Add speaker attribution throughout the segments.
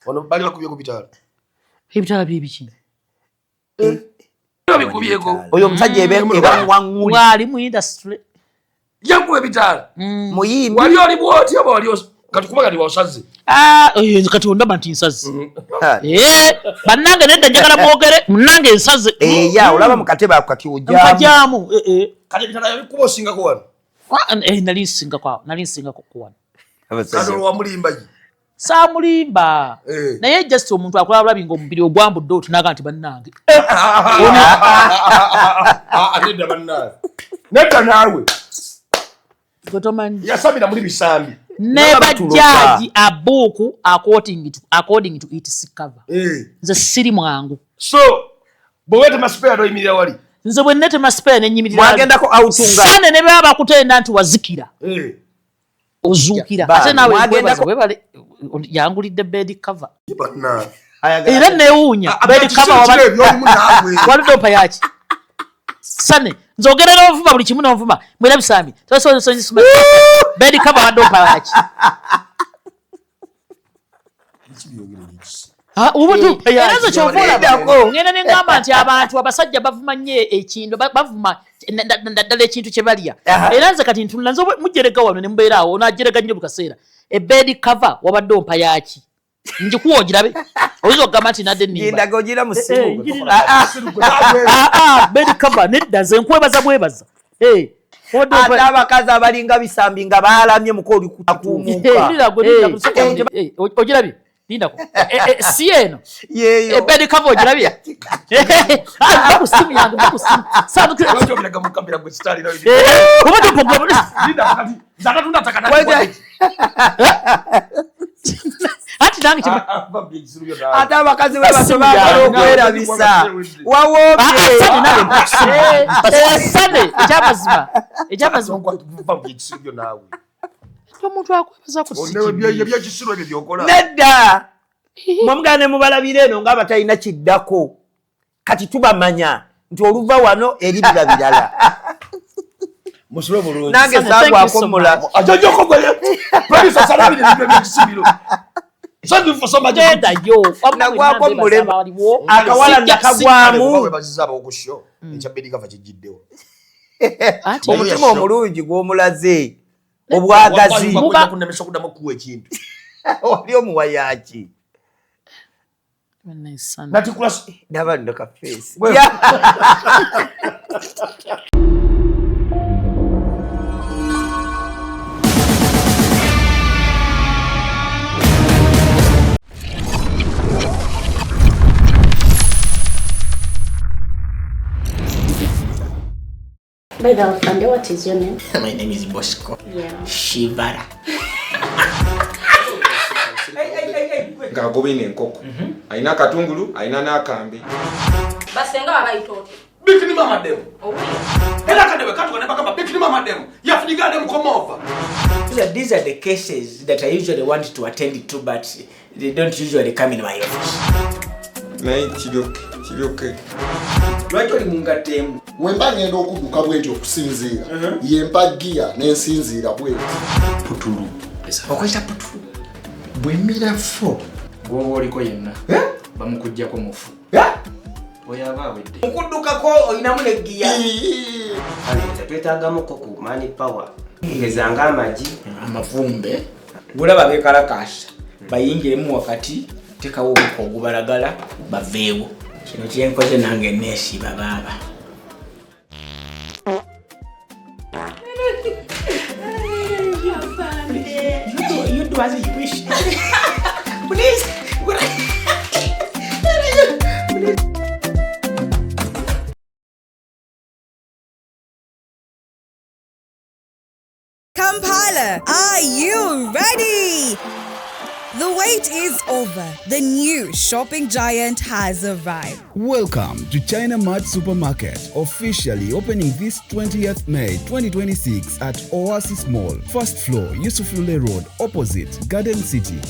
Speaker 1: Ono bali bakubye ku bitala.
Speaker 2: Ebitala bibiki.
Speaker 1: Bikubyeko.
Speaker 3: Oyo omusajja ebangwanguli.
Speaker 2: Wali mu industry.
Speaker 1: Yakuba ebitala.
Speaker 3: Muyimbi.
Speaker 1: Wali oli bwoti oba wali kati kuba kati wasaze.
Speaker 2: Kati ondaba nti nsaze. Bannange nedda njagala mwogere munnange nsaze.
Speaker 3: Ya olaba mu katebe ako kati ojjamu.
Speaker 2: Nkajjamu.
Speaker 1: Kati ebitala yabikuba osingako wano.
Speaker 2: Nali nsingako kuwano.
Speaker 1: Kati wamulimba ki?
Speaker 2: Saamulimba. Naye just omuntu akola bulabi ng'omubiri ogwambudde otunaga nti bannange.
Speaker 1: Nedda bannange. Nedda naawe.
Speaker 2: Gotomanyi.
Speaker 1: Yasabira muri bisambi.
Speaker 2: Never judge a book according to its cover. Nze siri mwangu.
Speaker 1: So, bwete maspea do imirira wali.
Speaker 2: Nze bwe nete maspea ne nyimirira.
Speaker 3: Mwagendako outunga.
Speaker 2: Sane ne baba kutenda nti wazikira. Ozuukira. Ate nawe webale yangulidde bed cover.
Speaker 1: Batna.
Speaker 2: Era neewuunya bed cover walidopa yaki. Sane nzogerera ovuma buli kimu n'ovuma mwera bisambi tosonyisuma bed cover wadopa yaki. Era kyovola ngenda ne ngamba nti abantu abasajja bavuma nnyo ekintu bavuma ddala ekintu kye balya. Era nze kati ntunula nze mujjerega wano ne mubeera awo onaajerega nnyo bukaseera ebed cover wabadde ompa yaki njikuwa ogirabe oyinza okugamba nti nadde nnimba bed cover nedda nze nkwebaza bwebaza.
Speaker 3: Ate abakazi abalinga bisambi nga baalamye muko oli kutakuumuka.
Speaker 2: Ogirabye lindako si eno
Speaker 3: yeeyo
Speaker 2: ebed cover ogirabye bakusimu yange bakusimu
Speaker 1: Wajobiraga mukambira gwe stali na hivi. Linda kati zakatunda takataka.
Speaker 2: Ati nange kiba
Speaker 3: ate abakazi be basobola okwerabisa wawoobye
Speaker 2: sane ekyamazima
Speaker 1: nawe
Speaker 2: omuntu akwebaza ku
Speaker 1: byekisiro ebyo byokola
Speaker 3: nedda mwamugane mubalabira eno ng'abatalina kiddako kati tubamanya nti oluva wano eribira birala
Speaker 1: musolo bulungi
Speaker 3: nange saagwako mulamu
Speaker 1: ajojoko gwe professor salabire ebyo byekisiro Sandu for somebody
Speaker 2: yo
Speaker 3: nagwako mulemu akawala nakagwamu
Speaker 1: bazizaba okusho ekyabedi kava kijiddewo
Speaker 3: omutima omulungi gw'omulaze obwagazi
Speaker 1: kunemesa kuddamu kuwa ekintu
Speaker 3: oli omuwa yaki
Speaker 1: nati kulas
Speaker 3: naba ndoka face
Speaker 4: By the way, what is your name?
Speaker 5: My name is Bosco.
Speaker 4: Yeah.
Speaker 5: Shivara.
Speaker 6: Ngagobine nkoko. Aina katungulu, aina nakambe.
Speaker 4: Basenga abayitote.
Speaker 1: Bikini mama demo.
Speaker 4: Oh.
Speaker 1: Ela kadebe katu kaneba kama bikini mama demo. Yafunika demo come over.
Speaker 5: These are the cases that I usually want to attend to, but they don't usually come in my office.
Speaker 6: Naye kiroke.
Speaker 5: Lwaki oli mungatemu?
Speaker 7: Wemba ngenda okuduka bwenti okusinziira. Yempa gia n'ensinziira bwenti.
Speaker 6: Putulu.
Speaker 5: Okwita putulu.
Speaker 6: Bwemira fo.
Speaker 5: Gwoba oliko yenna. Bamukujjako mufu. Oyaba awedde. Mukuddukako olinamu ne gia.
Speaker 8: Twetaagamu ku money power. Ngezanga amagi.
Speaker 5: Amavumbe. Bulaba bekalakasa. Bayingiremu wakati. Tekawo obuko ogubalagala baveewo. Kino kyenkoze nange neesiba baaba. You do as you wish. Please.
Speaker 9: Kampala, are you ready? The wait is over. The new shopping giant has arrived.
Speaker 10: Welcome to China Mart Supermarket, officially opening this 20th May 2026 at Oasis Mall, first floor, Yusuf Lule Road, opposite Garden City.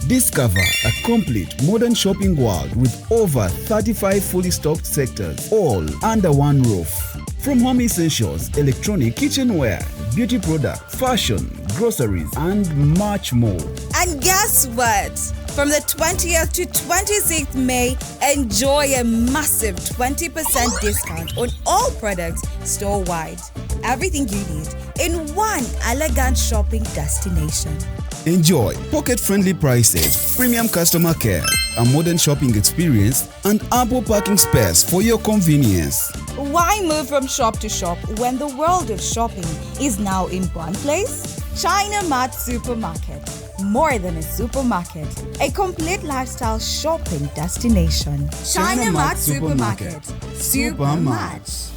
Speaker 10: Discover a complete modern shopping world with over 35 fully stocked sectors, all under one roof. From home essentials, electronic kitchenware, beauty products, fashion, groceries, and much more.
Speaker 9: And guess what? From the 20th to 26th May, enjoy a massive 20% discount on all products store-wide. Everything you need in one elegant shopping destination.
Speaker 10: Enjoy pocket-friendly prices, premium customer care, a modern shopping experience, and ample parking space for your convenience.
Speaker 9: Why move from shop to shop when the world of shopping is now in one place? China Mart Supermarket. More than a supermarket, a complete lifestyle shopping destination. China Mart Supermarket. Super much.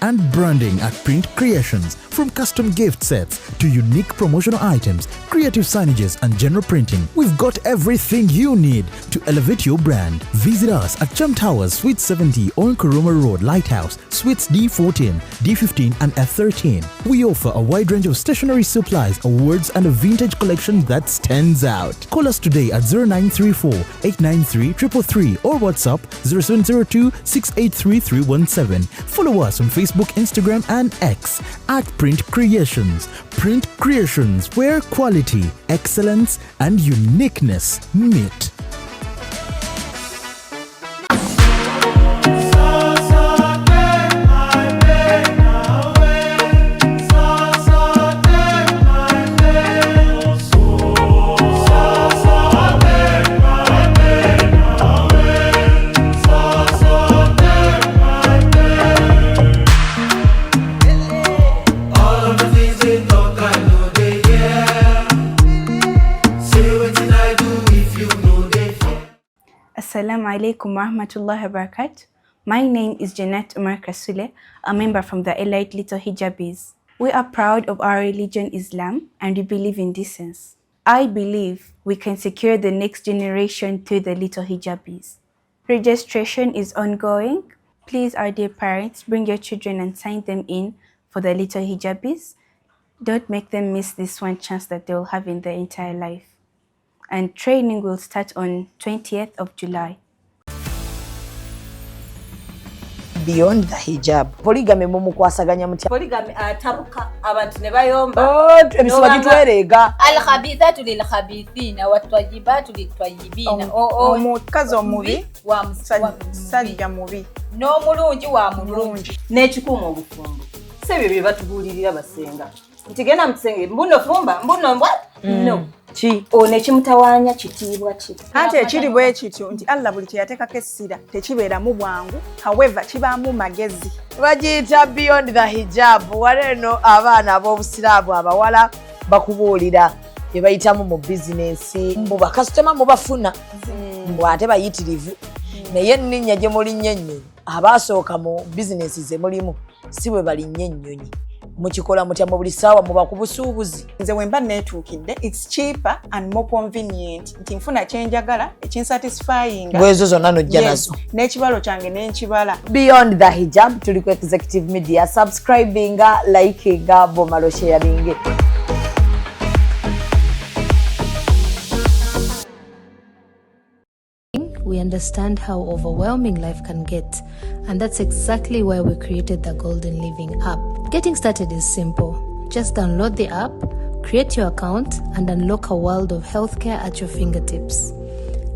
Speaker 11: And branding at Print Creations. From custom gift sets to unique promotional items, creative signages and general printing, we've got everything you need to elevate your brand. Visit us at Chum Towers, Suite 70 on Kuruma Road, Lighthouse, Suites D14, D15 and F13. We offer a wide range of stationery supplies, awards and a vintage collection that stands out. Call us today at 0934 893 333 or WhatsApp 0702 683 317. Follow us on Facebook, Instagram and X at Print Creations. Print Creations, where quality, excellence and uniqueness meet.
Speaker 12: Assalamu alaikum warahmatullahi wabarakatuh. My name is Jeanette Umar Kasule, a member from the Elite Little Hijabis. We are proud of our religion Islam and we believe in decency. I believe we can secure the next generation through the Little Hijabis. Registration is ongoing. Please, our dear parents, bring your children and sign them in for the Little Hijabis. Don't make them miss this one chance that they will have in their entire life. And training will start on 20th of July.
Speaker 13: Beyond the hijab. Polygamy mumukwasaganya mutya.
Speaker 14: Polygamy atabuka abantu ne bayomba.
Speaker 13: Ebiswa gitwerega.
Speaker 14: Al-khabithatu lil-khabithina wat-tayyibatu lit-tayyibina.
Speaker 15: Omukazi omubi wa musajja mubi.
Speaker 14: N'omulungi wa mulungi. N'ekikuuma obufumbo. Sebyo bye batubulirira basenga. Ntigenda mutenge mbuno fumba mbuno mbwa? No.
Speaker 15: Ki
Speaker 14: one kimutawanya kitiibwa ki
Speaker 15: ate ekiri bwe kityo nti Allah buli kyeyateekako essira tekibeera mu bwangu, however kibaamu magezi.
Speaker 13: Bagiyita beyond the hijab. Waleno abaana ab'obusiraamu abawala bakubuulira bye bayitamu mu bizinensi mu bakasitoma mubafuna mbw ate bayitirivu naye enninnya gye mulinnya ennyonyi abaasooka mu bizinensi ze mulimu si bwe balinnya ennyonyi. Mukikola mutya mu buli ssaawa muba ku busuubuzi.
Speaker 15: Nze bwe mba neetuukidde it's cheaper and more convenient nti nfuna kyenjagala ekinsatisfying
Speaker 13: bwezo zonna nojja nazo
Speaker 15: n'ekibalo kyange n'enkibala.
Speaker 13: Beyond the hijab tuli ku Executive Media. Subscribinga, likinga, bomalo sharinge.
Speaker 16: We understand how overwhelming life can get, and that's exactly why we created the Golden Living app. Getting started is simple. Just download the app, create your account, and unlock a world of healthcare at your fingertips.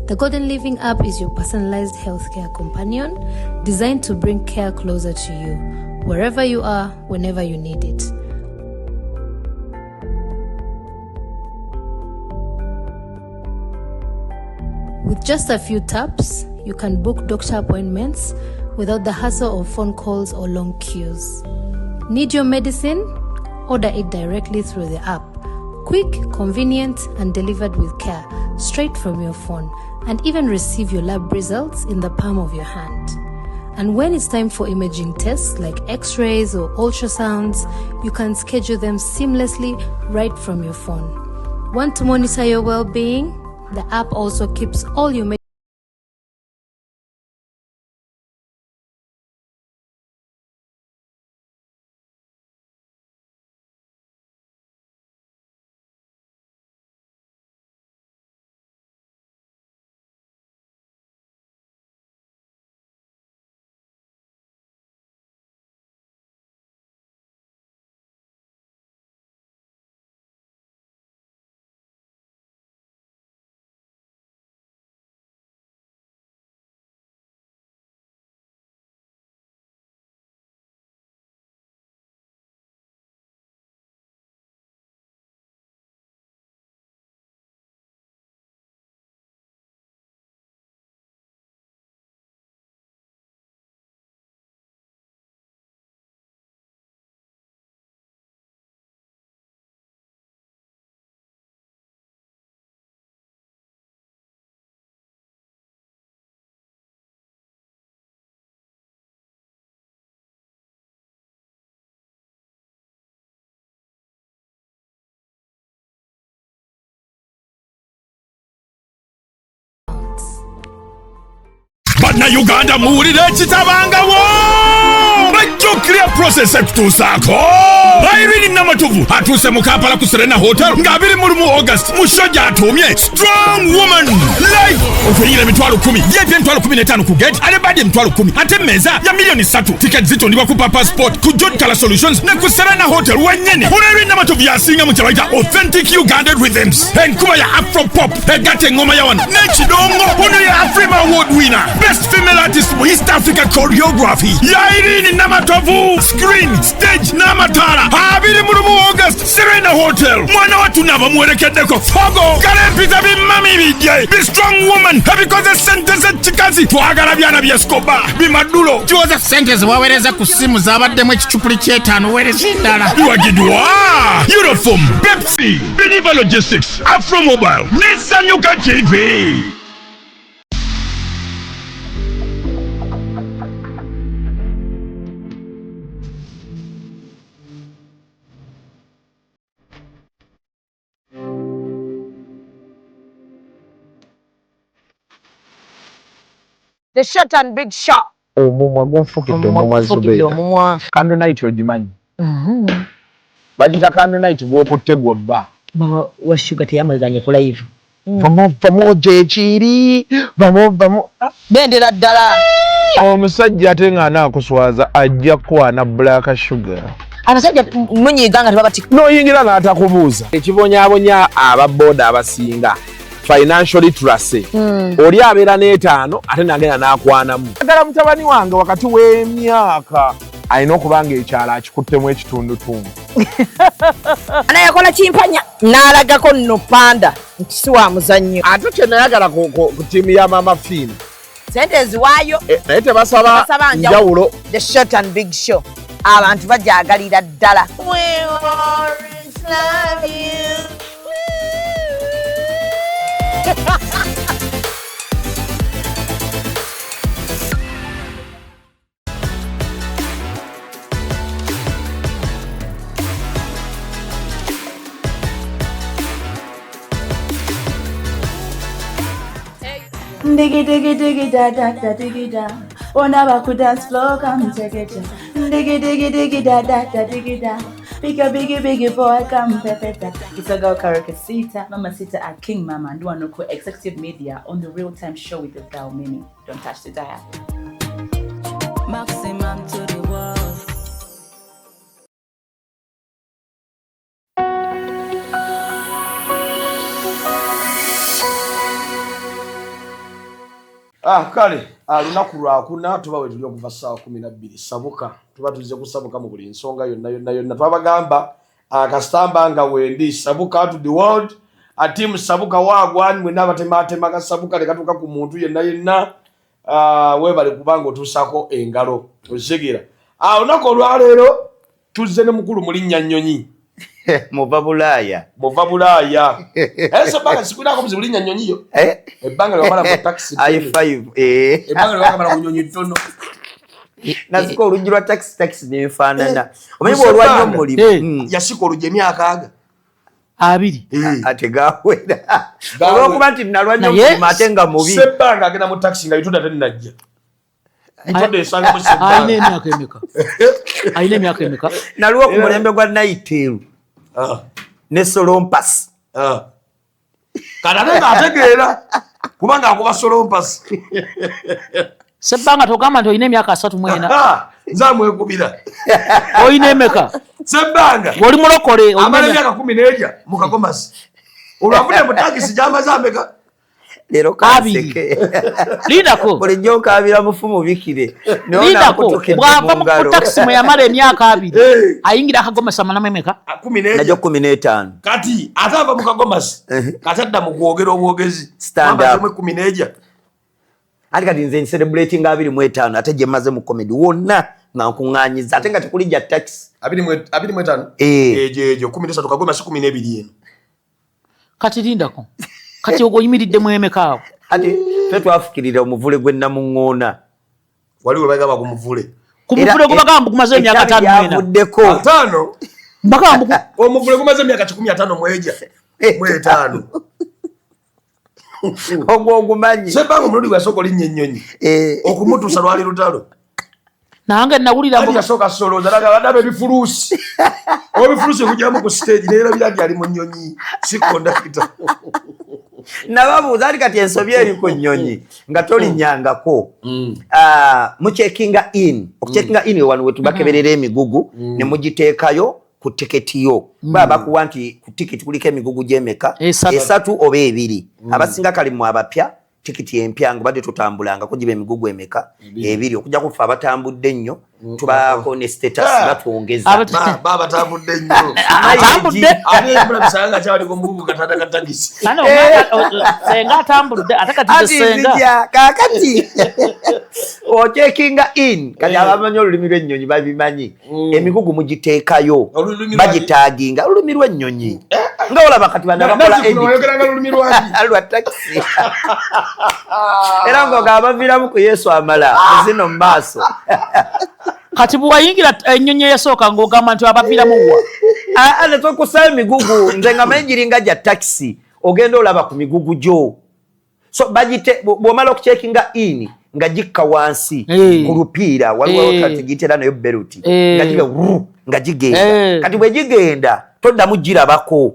Speaker 16: The Golden Living app is your personalized healthcare companion, designed to bring care closer to you, wherever you are, whenever you need it. With just a few taps, you can book doctor appointments without the hassle of phone calls or long queues. Need your medicine? Order it directly through the app. Quick, convenient, and delivered with care, straight from your phone, and even receive your lab results in the palm of your hand. And when it's time for imaging tests like x-rays or ultrasounds, you can schedule them seamlessly right from your phone. Want to monitor your well-being? The app also keeps all your
Speaker 17: bannayuganda muwulire ekitabangawo bajjukira process ekutuusaako Irene Namatovu atuuse mu Kampala ku Serena Hotel nga 21 August mu show gy'atuumye Strong Woman live ofeyire emitwalo 10 yepi emitwalo 15 ku gate ate badi emitwalo 10 ate meza ya milioni 3 ticket zitundibwa ku Papa Sport ku John Color Solutions ne ku Serena Hotel wennyene Irene Namatovu yasinga mu kyabayita authentic Ugandan rhythms enkuba ya Afro Pop egatta engoma ya wano n'ekidongo ono ya Afrima Award winner best female artist mu East Africa choreography ya Irene Namatovu screen stage n'amataala 21 August Serena Hotel mwana watu nabo muwerekeddeko fogo kalempita bimami bijje be strong woman ebikoze sente z'ekikazi twagala byana byeskoba bimadulo
Speaker 18: kiwoza sente ziwawereza ku simu zabaddemu ekicupuli ky'etaano wereza endala
Speaker 17: biwagidwa uniform Pepsi Beniva Logistics Afro Mobile Nisanyuka TV.
Speaker 13: The short and big shot.
Speaker 1: Omumwa gonfukidde omumwa Zubeida. Candle night ogimanyi. Bagita candle night bw'okutte gw'obba.
Speaker 13: Wa sugar teyamaganye ku live.
Speaker 1: Vamo gyekiri. Vamo.
Speaker 13: Bendera ddala.
Speaker 1: Omusajja ate nga anaakuswaza ajja kwana black sugar.
Speaker 13: Abasajja munyiga nga tebabati.
Speaker 1: N'oyingira n'atakubuuza. Ekibonyaabonya ababooda abasinga. Financial literacy. Oli abeera n'etaano ate nagenda n'akwanamu. Agala mutabani wange wakati w'emyaka alina okuba ng'ekyalo akikuttemu ekitundutundu.
Speaker 13: Anayakola kimpanya n'alagako nno panda nti si wa muzannyo.
Speaker 1: Ate kye nayagala ku ttiimu ya Mama Fina.
Speaker 13: Sente eziwaayo.
Speaker 1: Naye tebasaba njawulo.
Speaker 13: The short and big show. Abantu bajaagalira ddala. We always love you.
Speaker 19: Diggy diggy diggy da da da diggy da. Ona baku dance floor come take it. Diggy diggy diggy da da da diggy da. Biggie boy come pepeta. It's a girl Karakasita, Mama Sita at King Mama and Duanoko Executive Media on the Real Time Show with the Val Mini. Don't touch the dial. Maximum to the world.
Speaker 1: Kale, lunaku lwakuna tuba we tuli okuva ssaawa 12 sabuka. Tuba tulize kusabuka mu buli nsonga yonna. Twabagamba kasitamba nga wendi sabuka to the world. Team sabuka wagwan mwe n'abatematema kasabuka lekatuka ku muntu yenna. Webale kubanga otuusako engalo. Ozigira. Lunaku olwaleero tuzze ne mukulu mulinnya Nnyonyi.
Speaker 3: Muva Bulaaya.
Speaker 1: Ese banga sikwinako muzibulinya Nnyonyi yo. Ebbanga lwamala mu taxi.
Speaker 3: I5.
Speaker 1: Ebbanga lwamala ku Nnyonyi ttono.
Speaker 3: Nasiko oluggi lwa taxi n'enfaanana. Omanyi bw'olwanya omulimu.
Speaker 1: Yasika oluggi emyaka
Speaker 2: 2.
Speaker 3: Ate gaawera. Olw'okuba nti nalwanya omulimu ate nga mubi.
Speaker 1: Sebbanga agenda mu taxi nga yitunda tennajja.
Speaker 2: Ayina emyaka emeka.
Speaker 3: Naliwo ku mulembe gwa Naiteru. Ne Solompas.
Speaker 1: Kana ategeera kubanga akuba Solompas.
Speaker 2: Sebbanga togamba nti olina emyaka 34.
Speaker 1: Nzamwekubira.
Speaker 2: Olina emeka.
Speaker 1: Sebbanga.
Speaker 2: Oli mulokole.
Speaker 1: Amala emyaka 14 mu Kagomasi. Olwafuna mu takisi gy'amaze ameka.
Speaker 3: Lero kanseke.
Speaker 2: Lidako.
Speaker 3: Bulijjo kaabira mufumu bikire.
Speaker 2: Lidako. Bwava mu taxi mwe yamala emyaka 2. Ayingira Kagomasi amalamu emeka.
Speaker 1: 14.
Speaker 3: Najjo 15.
Speaker 1: Kati atava mu Kagomasi. Katadda mu kwogera obwogezi.
Speaker 3: Stand up.
Speaker 1: 14.
Speaker 3: Ali kati nze celebrating 25 ate gye maze mu comedy wonna nga nkuŋŋaanyiza ate nga tekulijja taxi.
Speaker 1: 25? Ejo 13 Kagomasi 12 eno.
Speaker 2: Kati lindako. Kati oyimiridde mu emeka awo.
Speaker 3: Ati fe twafukirira omuvule gwe Namuŋŋoona.
Speaker 1: Wali we bagamba ku muvule.
Speaker 2: Ku muvule gwe bagamba gumaze emyaka 5 mwena.
Speaker 3: Yavuddeko.
Speaker 1: 5?
Speaker 2: Bagamba
Speaker 1: omuvule gumaze emyaka 15 mweja. Mwe 5.
Speaker 3: ogwo ogumanyi
Speaker 1: sebanga omulundi gwasooka olinnyo ennyonyi okumutuusa lwali lutalo
Speaker 2: nange nawulira
Speaker 1: yasooka solooza nagaba ebifuluusi obifuluusi okujjamu ku stage neera biragi ali mu nnyonyi sikondakita
Speaker 3: nababuuza ali kati ensobi eri ku nnyonyi nga tolinnyangako mucekinga in okucekinga in wano wetubakeberera emigugu ne mugiteekayo ku tiketi yo baba bakuwa nti ku tiketi kuliko emigugu gy'emeka 3 oba 2 abasinga kali mu abapya tiketi empya nga badde tutambulanga kujiba emigugu emeka 2 okujja kufa abatambudde nnyo tubaako ne status batwongeza
Speaker 1: baba batambudde nnyo
Speaker 2: atambudde
Speaker 1: ate mulabisanga kyali ku mugugu katata katagisi
Speaker 2: senga atambudde ate kati senga
Speaker 3: kakati ocekinga in kati abamanyi olulimi lw'ennyonyi babimanyi emigugu mugiteekayo bagitaaginga olulimi lw'ennyonyi nga olaba kati bana bakola lwa taxi era nga abaviramu ku Yesu amala zino mu maaso
Speaker 2: kati bwayingira ennyonyi eyasooka ng'ogamba nti abaviramu wa
Speaker 3: ate tokusa emigugu nze nga manyiringa gya taxi ogenda olaba ku migugu gyo so bagite bw'omala okucekinga in nga gikka wansi ku lupiira waliwo kati giyitera nayo beruti nga giga nga gigenda kati bwe gigenda toddamu girabako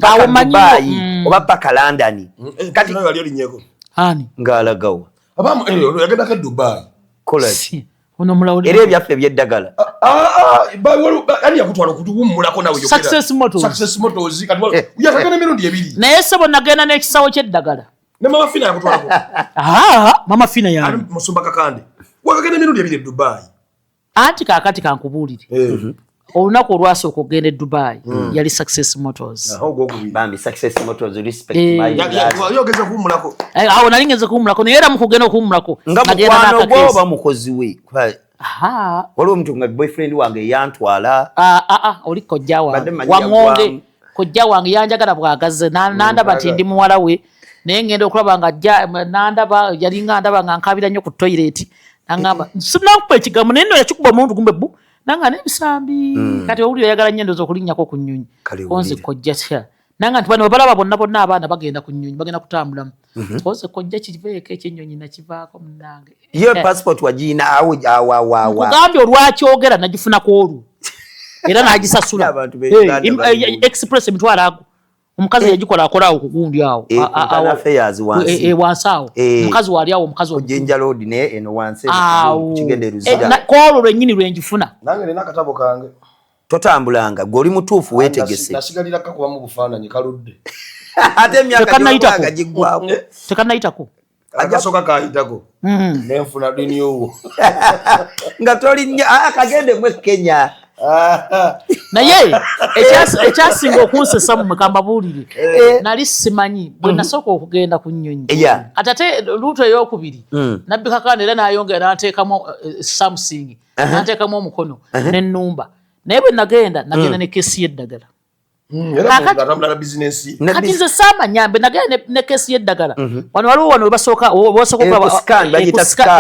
Speaker 3: paka Dubai oba paka London
Speaker 1: kati nayo ali olinyeko
Speaker 2: ani
Speaker 3: ngaalagawa
Speaker 1: abamu yagenda ka Dubai
Speaker 3: kola
Speaker 2: ono mulawuli
Speaker 3: era ebyaffe ebyeddagala
Speaker 1: ani yakutwala okutuwummulako nawe
Speaker 2: Success
Speaker 1: Motors kati yakagenda emirundi 2
Speaker 2: naye sebo nagenda n'ekisawo ky'eddagala
Speaker 1: ne mama Fina yakutwalako
Speaker 2: mama Fina yani
Speaker 1: musumba kakande wakagenda emirundi 2 Dubai
Speaker 2: anti kakati kankubuulire olunaku olwasooka okugenda e Dubai yali Success Motors
Speaker 3: bambi Success Motors respect
Speaker 1: yogeza kuwummulako
Speaker 2: awo nali ngenze kuwummulako naye era mukugenda okuwummulako
Speaker 3: nga mukwano gwo oba mukozi we waliwo omuntu nga boyfriend wange yantwala
Speaker 2: oli kojja wange waŋŋonge kojja wange yanjagala bwagaze nandaba nti ndi muwala we naye ngenda okulaba nga nandaba yalinga ndaba nga nkabira nnyo ku toilet nangamba sinakupa ekigambo naye nno yakikuba omuntu gumbe bbu nanga n'ebisambi kati owulira oyagala nnyo ndowooza okulinnyako ku nnyonyi konze kojja tya nanga nti bano balaba bonna abaana bagenda ku nnyonyi bagenda kutambulamu konze kojja kiveeko ekyennyonyi nakivaako munnange
Speaker 3: ye passport wagiyina
Speaker 2: kugambye olwakyogera nagifunako olwo era n'agisasula express emitwalo ago omukazi yagikola akolaawo kugundi awo wansi awo omukazi wali awo omukazi
Speaker 3: ojinja road naye eno wansi
Speaker 2: kwolwo lwennyini lwenjifuna
Speaker 1: nange nina akatabo kange
Speaker 3: totambulanga gwe oli mutuufu weetegese
Speaker 1: nasigalira kakuba mu bufaananyi kaludde
Speaker 3: ate emyaka gy'omwaka giggwako
Speaker 2: tekannayitako
Speaker 1: akasoka kayitako nenfuna diniyowo
Speaker 3: nga tolinnya kagendemu Kenya
Speaker 2: naye ekyasinga okunsesa mu mukambabuulire nali simanyi bwe nasooka okugenda ku nnyonyi kati ate luuto ey'okubiri nabbi kakande era n'ayongera n'ateekamu Samsung n'ateekamu omukono n'ennumba naye bwe nagenda ne kesi y'eddagala kati nze saamanyambe nagenda ne kesi y'eddagala wano waliwo wano webasooka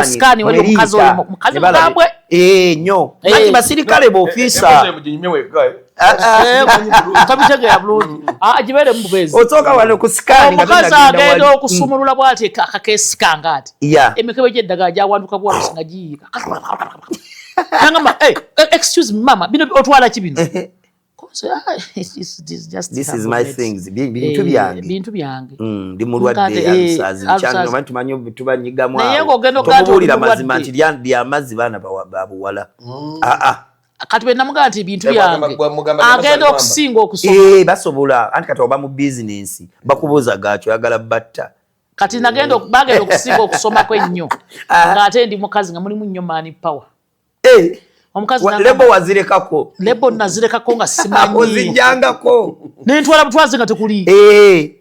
Speaker 2: sikaani wali omukazi oyo mukazi mugambwe
Speaker 3: nnyo ati basirikale b'ofiisa
Speaker 2: tabitegeera bulungi gibeere mu bubeezi
Speaker 3: osooka wano ku sikaani
Speaker 2: omukazi agenda okusumulula bw'ati akakeesi kange ati emikebe gy'eddagala gyawanduka bwatusi nga giyiika nangamba excuse me mama bino otwala ki bino
Speaker 3: this is my things bintu
Speaker 2: byange
Speaker 3: ndi mulwadde alusazi mkyano tumanyi tubanyigamu tomubuulira mazima nti lyamazzi baana babuwala
Speaker 2: kati bwe namugamba nti bintu byange agenda okusinga okusoma
Speaker 3: basobola anti kati oba mu bizinensi bakubuuza gaakyo oyagala batta
Speaker 2: kati bagenda okusinga okusomako ennyo ng'ate ndi mukazi nga mulimu nnyo maani power omukazi
Speaker 3: lebo wazirekako
Speaker 2: lebo nazirekako nga simanyi
Speaker 3: ozijjangako
Speaker 2: nentwala butwaze nga tekuli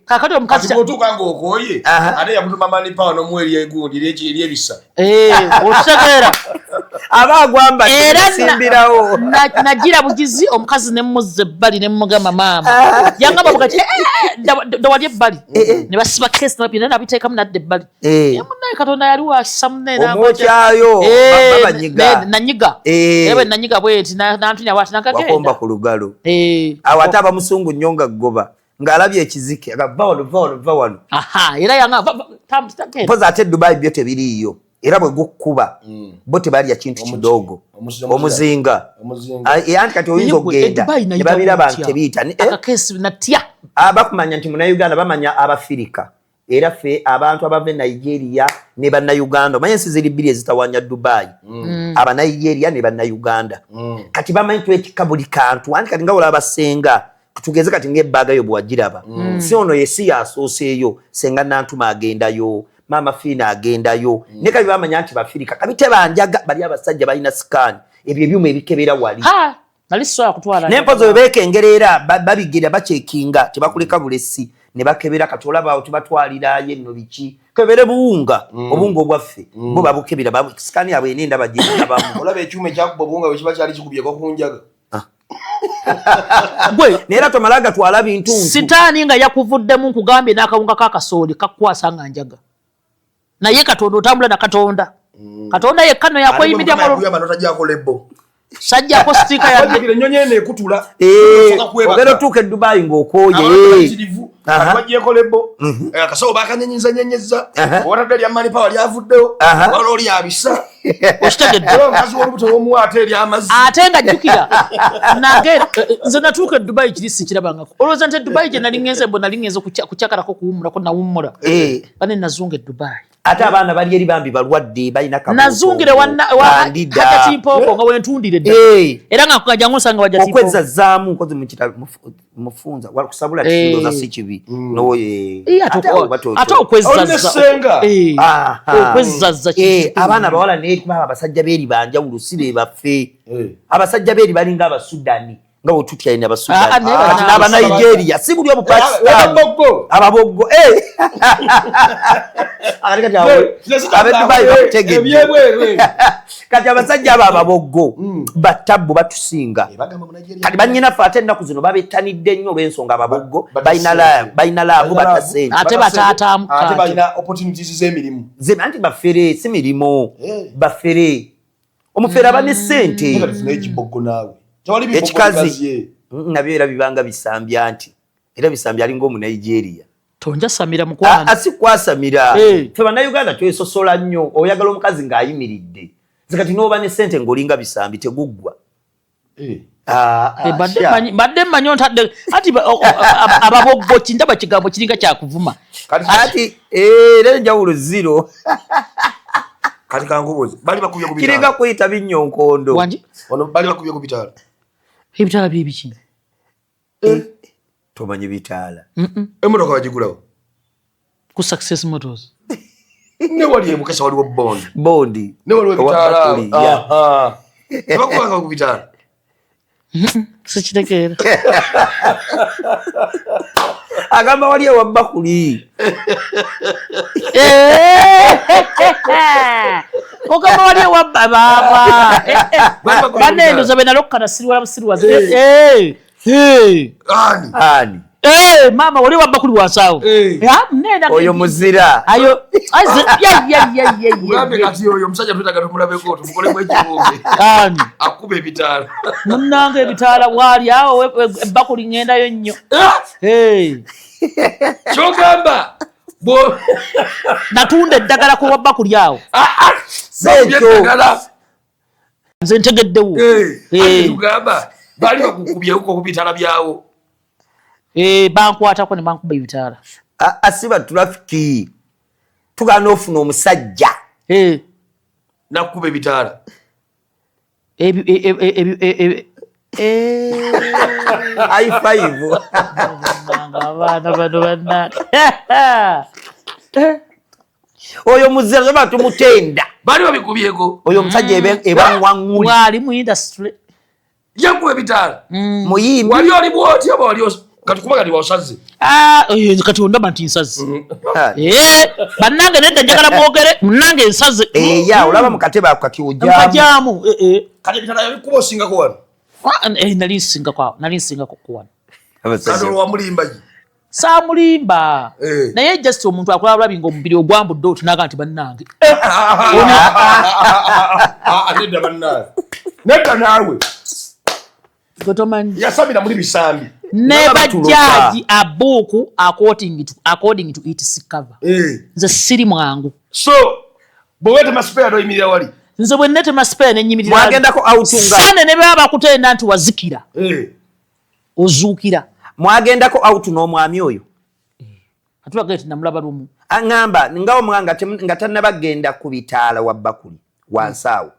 Speaker 2: kakati omukazi
Speaker 1: otuuka ng'okooye ate yakutuma mani pawa n'omuweri egundi eryebisa
Speaker 2: okitegeera
Speaker 3: aba agwamba simbirawo
Speaker 2: nagira bugizi omukazi nemuzza ebbali nemugamba maama yangamba bukati dawali ebbali ne basiba kesi nabapina nabiteekamu nadda ebbali munaye katonda yali wakisa munene
Speaker 3: omwokyayo
Speaker 2: nanyiga ebe nanyiga bweti nantunya bwati
Speaker 3: wakomba ku lugalo awo ate abamusungu nnyo nga ggoba ng'alabye ekizike agava wano
Speaker 2: era yanga
Speaker 3: mpozi ate Dubai byo tebiriiyo era bwe gukkuba bo tebalya kintu kidogo omuzinga anti kati oyinza okugenda ne babiraba nti tebiyita bakumanya nti munauganda bamanya abafirika era ffe abantu abava e Nigeria ne bannayuganda omanye ensi ziri bbiri ezitawanya Dubai abanigeria ne bannayuganda kati bamanyi twekika buli kantu anti kati nga olaba Senga tugeze kati ng'ebbaaga yo bwagiraba si ono yesi yasooseeyo Senga Nantuma agendayo Mama Fina agendayo ne kabi bamanya nti bafirika kabite banjaga bali abasajja balina sikaani ebyo ebyuma ebikebera wali n'empozi bwe beekengerera babigira bakyekinga tebakuleka bulesi ne bakebera kati olaba tubatwalirayo nno biki kebere buwunga obunga obwaffe bo babukebera sikaani yabwe enenda bagenda bamu
Speaker 1: olaba ekyuma ekyakuba obuwunga bwe kiba kyali kikubyeko ku njaga
Speaker 3: neera tomalaga twala bintu
Speaker 2: sitaani nga yakuvuddemu nkugambye n'akawunga k'akasooli kakukwasa nga njaga naye Katonda otambula na Katonda Katonda yekka no yakweyimirira sajjako sitika
Speaker 1: yagire nnyonyi eno ekutula
Speaker 3: ogera otuuka e Dubai ng'okooye
Speaker 1: bajjeko lebo akasawo bakanyenyenyeza watadde lya mani pawa lyavuddewo wala oli yabisa
Speaker 2: okitegedde
Speaker 1: omukazi w'olubuto w'omuwa ate eryamazzi
Speaker 2: ate nga jjukira nange nze natuuka e Dubai kiri sikirabangako olowooza nti e Dubai gye nali ngenze bo nali ngenze kucyakalako kuwummulako nawummula bane nazunga e Dubai
Speaker 3: ate abaana bali eri bambi balwadde balina
Speaker 2: nazungire hagati mpooko nga wentundire dda era nga kukajangu nsanga wajati
Speaker 3: okwezzaamu nkozi mufunza kusabula kisindoza si kibi
Speaker 2: ate okwezzaza
Speaker 3: abaana bawala naye kuba abasajja beeri banjawulo si be baffe abasajja beeri balinga Abasudani nga bwetutyaine Abasudani kati n'Abanigeria si buli Omupakistan ababoggo kati abasajja abo ababoggo battabbu batusinga kati bannyinaffe ate ennaku zino babettanidde nnyo olw'ensonga ababoggo balina laavu batasente
Speaker 2: ate batatamu
Speaker 1: ate balina opportunities z'emirimu
Speaker 3: anti baffere si mirimu baffere omufere aba ne ssente
Speaker 1: ekiboggo naawe
Speaker 3: ekikazi nabyo era bibanga bisambya nti era bisambya alinga Omunigeria
Speaker 2: tonja samira mukwana
Speaker 3: asikwasamira ffe bannayuganda twesosola nnyo oyagala omukazi ng'ayimiridde zikati n'oba ne ssente ng'olinga bisambi teguggwa
Speaker 2: badde mmanyi ontadde ati ababoggo kindaba kigambo kiringa kyakuvuma
Speaker 3: ati era enjawulo zero
Speaker 1: kati kangubuuze bali bakubye ku
Speaker 3: kiringa kuyita binyonkondo
Speaker 1: ono bali bakubye ku bitaala
Speaker 2: ebitaala byebiki
Speaker 3: tomanyi bitaala
Speaker 1: emmotoka bagigulawo
Speaker 2: ku Success Motors
Speaker 1: ne wali emukasa waliwo
Speaker 3: bondi
Speaker 1: ne waliwo bitaala bakubanga ku bitaala
Speaker 2: sikitegeera
Speaker 3: agamba wali ewa Bakuli
Speaker 2: ogamba wali ewa baba banendoza be nalokkana sirwa
Speaker 3: ani
Speaker 2: mama wali ewa Bakuli wasaawo
Speaker 3: oyo muzira
Speaker 1: ugambe kati oyo omusajja twetaga tumulabeko tumukolemu ekibumbe akuba ebitaala
Speaker 2: munnanga ebitaala waali awo Bakuli ŋŋendayo nnyo
Speaker 1: kyogamba
Speaker 2: natunda eddagala ku Bakuli awo nze ntegeddewo
Speaker 1: tugamba bali bakukubyeko ku bitaala byawo
Speaker 2: bankwatako ne bankuba ebitaala
Speaker 3: asiba trafiki tugana ofuna omusajja
Speaker 1: nakuba ebitaala
Speaker 3: i5
Speaker 2: abaana bano bannange
Speaker 3: oyo muzira baba tumutenda
Speaker 1: bali babikubyeko
Speaker 3: oyo omusajja ebangwanguli
Speaker 2: wali mu industry
Speaker 1: yakuba ebitaala
Speaker 3: muyimbi
Speaker 1: wali oli bwoti oba wali kati kuba kati wasaze
Speaker 2: kati ondaba nti nsaze bannange nedda njagala mwogere munnange nsaze
Speaker 3: olaba mu katebe ako
Speaker 2: kakiwujjamu
Speaker 1: kati ebitaala yabikuba osingako wano
Speaker 2: nali nsingako kuwano
Speaker 1: kati olwamulimbagi
Speaker 2: saamulimba naye just omuntu akola bulabi ng'omubiri ogwambudde otunaga nti bannange
Speaker 1: nedda bannange nedda naawe
Speaker 2: gotomanyi
Speaker 1: yasabira muri bisambi
Speaker 2: never judge a book according to its cover nze siri mwangu
Speaker 1: so bwete maspare do imirira wali
Speaker 2: nze bwennete maspare nenyimirira
Speaker 3: mwagendako outunga
Speaker 2: sane ne baba kutenda nti wazikira ozuukira
Speaker 3: mwagendako out n'omwami oyo
Speaker 2: atubagete namulaba lumu
Speaker 3: angamba ngawo mwanga nga tannabagenda ku bitaala wa bakuli wansaawo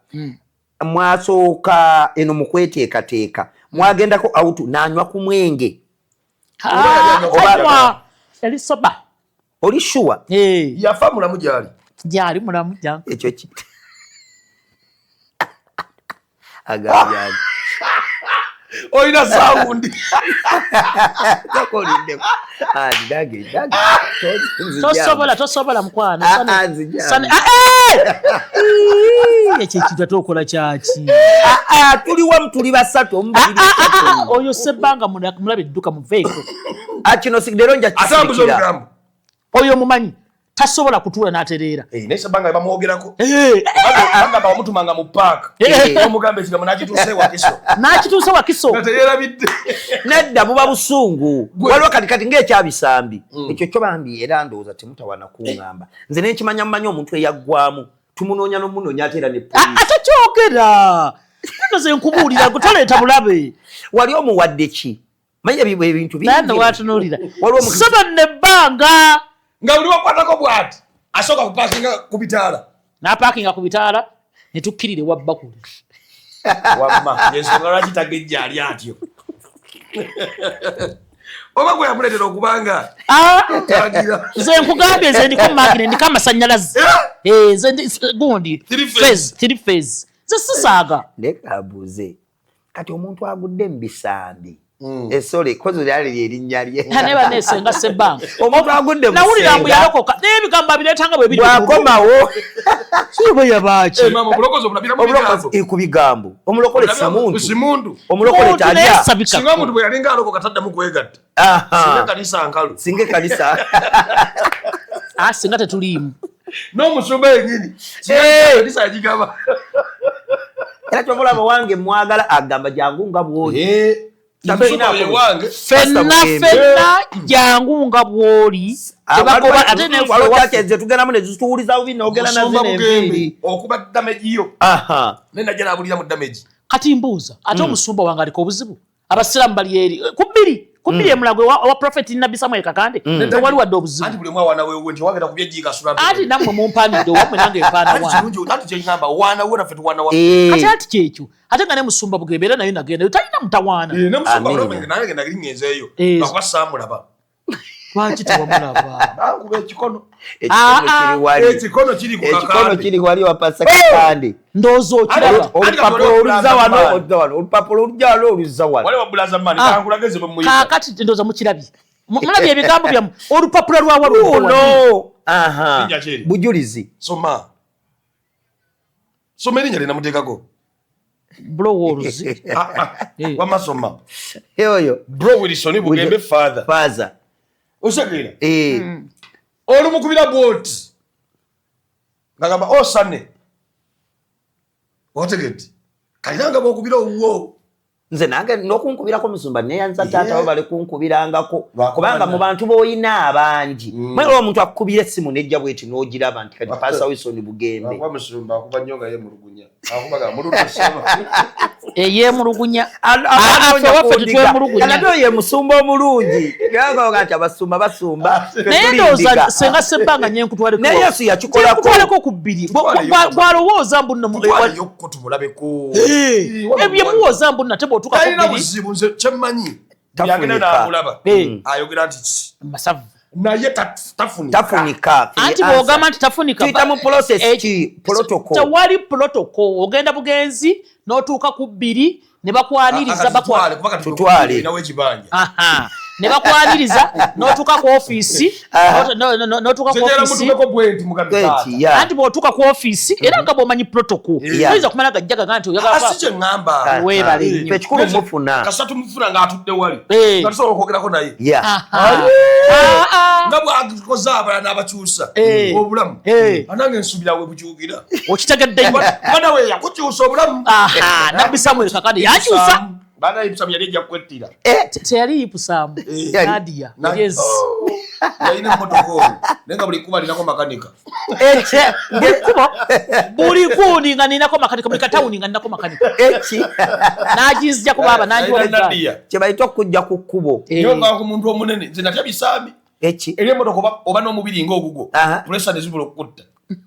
Speaker 3: mwasooka eno mukweteekateeka mwagendako out nanywa ku mwenge
Speaker 2: yali soba
Speaker 3: oli sure
Speaker 1: yafa mulamu
Speaker 2: gyali mulamu jangu
Speaker 3: ekyo ki agajali
Speaker 1: oina saundi
Speaker 3: takolinde dage
Speaker 2: tosobola mukwana sane ekyo ekintu tokola kyaki
Speaker 3: tuli wamu tuli basatu
Speaker 2: oyo sebbanga mulabe edduka muveeko
Speaker 3: kino sigdero nja
Speaker 1: kisikira
Speaker 2: oyo mumanyi tasobola kutuula n'atereera
Speaker 1: naye sebbanga bamwogerako bagamba bamutumanga mu paaka omugambe ekigambo n'akituuse wakiso natereera bidde
Speaker 3: nedda buba busungu waliwo katikati ng'ekyabisambi ekyo kyo bambi era ndowooza temutawana kuŋŋamba nze nenkimanya mumanyi omuntu eyaggwamu tumunoonya n'omunoonya ate era ne
Speaker 2: ate kyogera nze nkubuulira gutoleeta bulabe
Speaker 3: wali omuwadde ki manyi ebintu
Speaker 2: bingi watunuulira saba nebbanga
Speaker 1: nga buli wakwatako bwati asooka kupakinga ku bitaala
Speaker 2: n'apakinga ku bitaala ne tukkirire wa bakuli
Speaker 1: wamma yensonga lwaki tagejja ali atyo oba gwe yamuleetera okubanga
Speaker 2: nze nkugambye nze ndiko makine ndiko amasanyalaze nze gundi three phase nze sisaaga
Speaker 3: ndekabuuze kati omuntu agudde mu bisambi esole kozi lyali lyerinnya lye
Speaker 2: neba nesenga sebbanga
Speaker 3: omuntu agudde mu
Speaker 2: nawulira mbu yalokoka n'ebigambo abireetanga bwe biri
Speaker 3: bwakomawo
Speaker 2: sibo yabaki
Speaker 3: ku bigambo omulokole
Speaker 1: simundu
Speaker 3: omulokole talya
Speaker 1: singa omuntu bwe yalinga alokoka taddamu kwegatta singa kanisa nkalu
Speaker 3: singa kanisa
Speaker 2: singa tetuliimu
Speaker 1: n'omusumba yenyini kanisa yagigaba
Speaker 3: era kyomulaba wange mwagala agamba jangu nga bwoli
Speaker 2: fenna jangu nga bwoli
Speaker 3: ate tugendamu nezituwuliza bubi nogera nazinenviri
Speaker 1: okuba damejiyo nenajja nabulira mu dameji
Speaker 2: kati mbuuza ate omusumba wange aliko obuzibu abasiraamu bali eri kubbiri emulagwe wa prophet nabbi Samuel Kakande tewali wadde obuzibu
Speaker 1: anti buli mwana wewe nti wagenda kubyejiika sura
Speaker 2: anti namwe mumpanidde owamwe nange empaana
Speaker 1: wanti kyenyamba wana wona fe tuwana wa
Speaker 2: kati ati kyekyo ate nga ne musumba bugembe era naye nagendayo talina mutawaana
Speaker 1: ne musumba bulome naye genda ngenzeeyo bakuba saamulaba
Speaker 2: lwaki tewamulaba
Speaker 1: nankuba ekikono
Speaker 3: ekikono kiri wali wapasa Kakande
Speaker 2: ndowooza okiraba
Speaker 3: olupapula oluzza wano olupapula olujja wano oluzza wano
Speaker 1: wali wabulaza mani kankulageze bemuyita
Speaker 2: kaakati ndowooza mukirabye mulabye ebigambo byamu olupapula lwawa
Speaker 3: bujulizi
Speaker 1: soma erinnya lye namuteekako
Speaker 2: Blowers
Speaker 1: wamasoma
Speaker 3: oyo
Speaker 1: bro Wilson bugembe father osegeera olumukubira bwoti ngagamba osane otegedde kaliranga bwokubira owuwo
Speaker 3: nze nange n'okunkubirako musumba neyanza taata we bali kunkubirangako kubanga mu bantu b'oyina abangi mwe omuntu akukubira essimu nejja bweti n'ogiraba nti kati Pastor Wilson bugembe
Speaker 1: musumba akuba nnyo nga yemulugunya akubaga muludosoma
Speaker 2: yemulugunya afe waffe tetwemulugunya
Speaker 3: nate ye musumba omulungi gamba nti abasumba basumba
Speaker 2: naye ndowooza senga sebbanga nyenkutwaleko
Speaker 3: naye yesu
Speaker 2: yakikolako ku bbiri bwalowooza mbu
Speaker 1: nayokko tumulabeko
Speaker 2: ebyemuwooza mbu nate bw'otuuka ku
Speaker 1: talina buzibu nze kyemmanyi yagenda n'amulaba ayogera nti
Speaker 2: masavu
Speaker 1: naye
Speaker 3: tafunika
Speaker 2: anti bw'ogamba nti tafunika
Speaker 3: tuyita mu process ki protocol
Speaker 2: tewali protocol ogenda bugenzi n'otuuka ku bbiri ne bakwaniriza
Speaker 3: tutwale
Speaker 2: ne bakwaniriza n'otuuka ku ofiisi anti bw'otuuka ku ofiisi era nga bw'omanyi protocol oyinza kumala gajjagaga nti
Speaker 1: oyagala
Speaker 3: ekikulu mufuna
Speaker 1: kasita tumufuna ng'atudde wali nga tusobola okwogerako naye nga bw'akoze abala n'abakyusa obulamu anange nsubira we bukyukira
Speaker 2: okitegedde
Speaker 1: bana we yakukyusa obulamu
Speaker 2: nabbi Samuel Kakande yakyusa
Speaker 1: Bana ipusamu yali ejja kukwetira.
Speaker 2: Teyali ipusamu. Nadia. Yes.
Speaker 1: Yalina motokolo. Nenga buli kuba linako makanika.
Speaker 2: Buli kuni nga ninako makanika, buli katawuni nga ninako makanika. Najizja kubaba najwa
Speaker 1: Nadia.
Speaker 3: Kyebayita okujja ku kkubo.
Speaker 1: Yoga ku muntu omunene nze natya bisambi. Eri motoko oba n'omubiri ng'ogugwo. Pressure ne zibula okutta.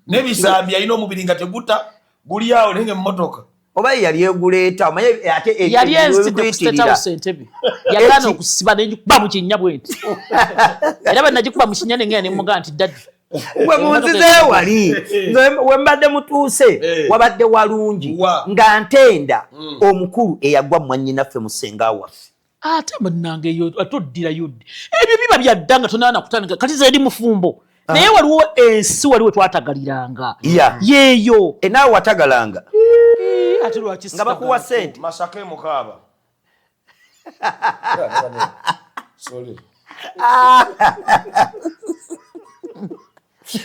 Speaker 1: N'ebisambi alina omubiri nga tegutta guli awo nenge mmotoka.
Speaker 3: Oba yali eguleeta omaye ate
Speaker 2: yali enzidde ku State House Entebbe. Yagaana okusiba n'enjikuba mu kinnya bwenti. Era bwe nagikuba mu kinnya nengera ne mmuga nti daddy.
Speaker 3: Gwe munzizeeyo wali. We mbadde mutuuse wabadde walungi nga ntenda omukulu eyagwa mwannyinaffe mu ssenga waffe.
Speaker 2: Ate bannange eyo atoddira yodde. Ebyo biba byadda nga tonaana kutandika kati zeedi mufumbo. Naye waliwo ensi waliwo twatagaliranga. Yeeyo.
Speaker 3: Naawe watagalanga.
Speaker 2: Ate lwaki
Speaker 3: nga bakuwa ssente.
Speaker 1: Masaka Mukaaba. Sorry.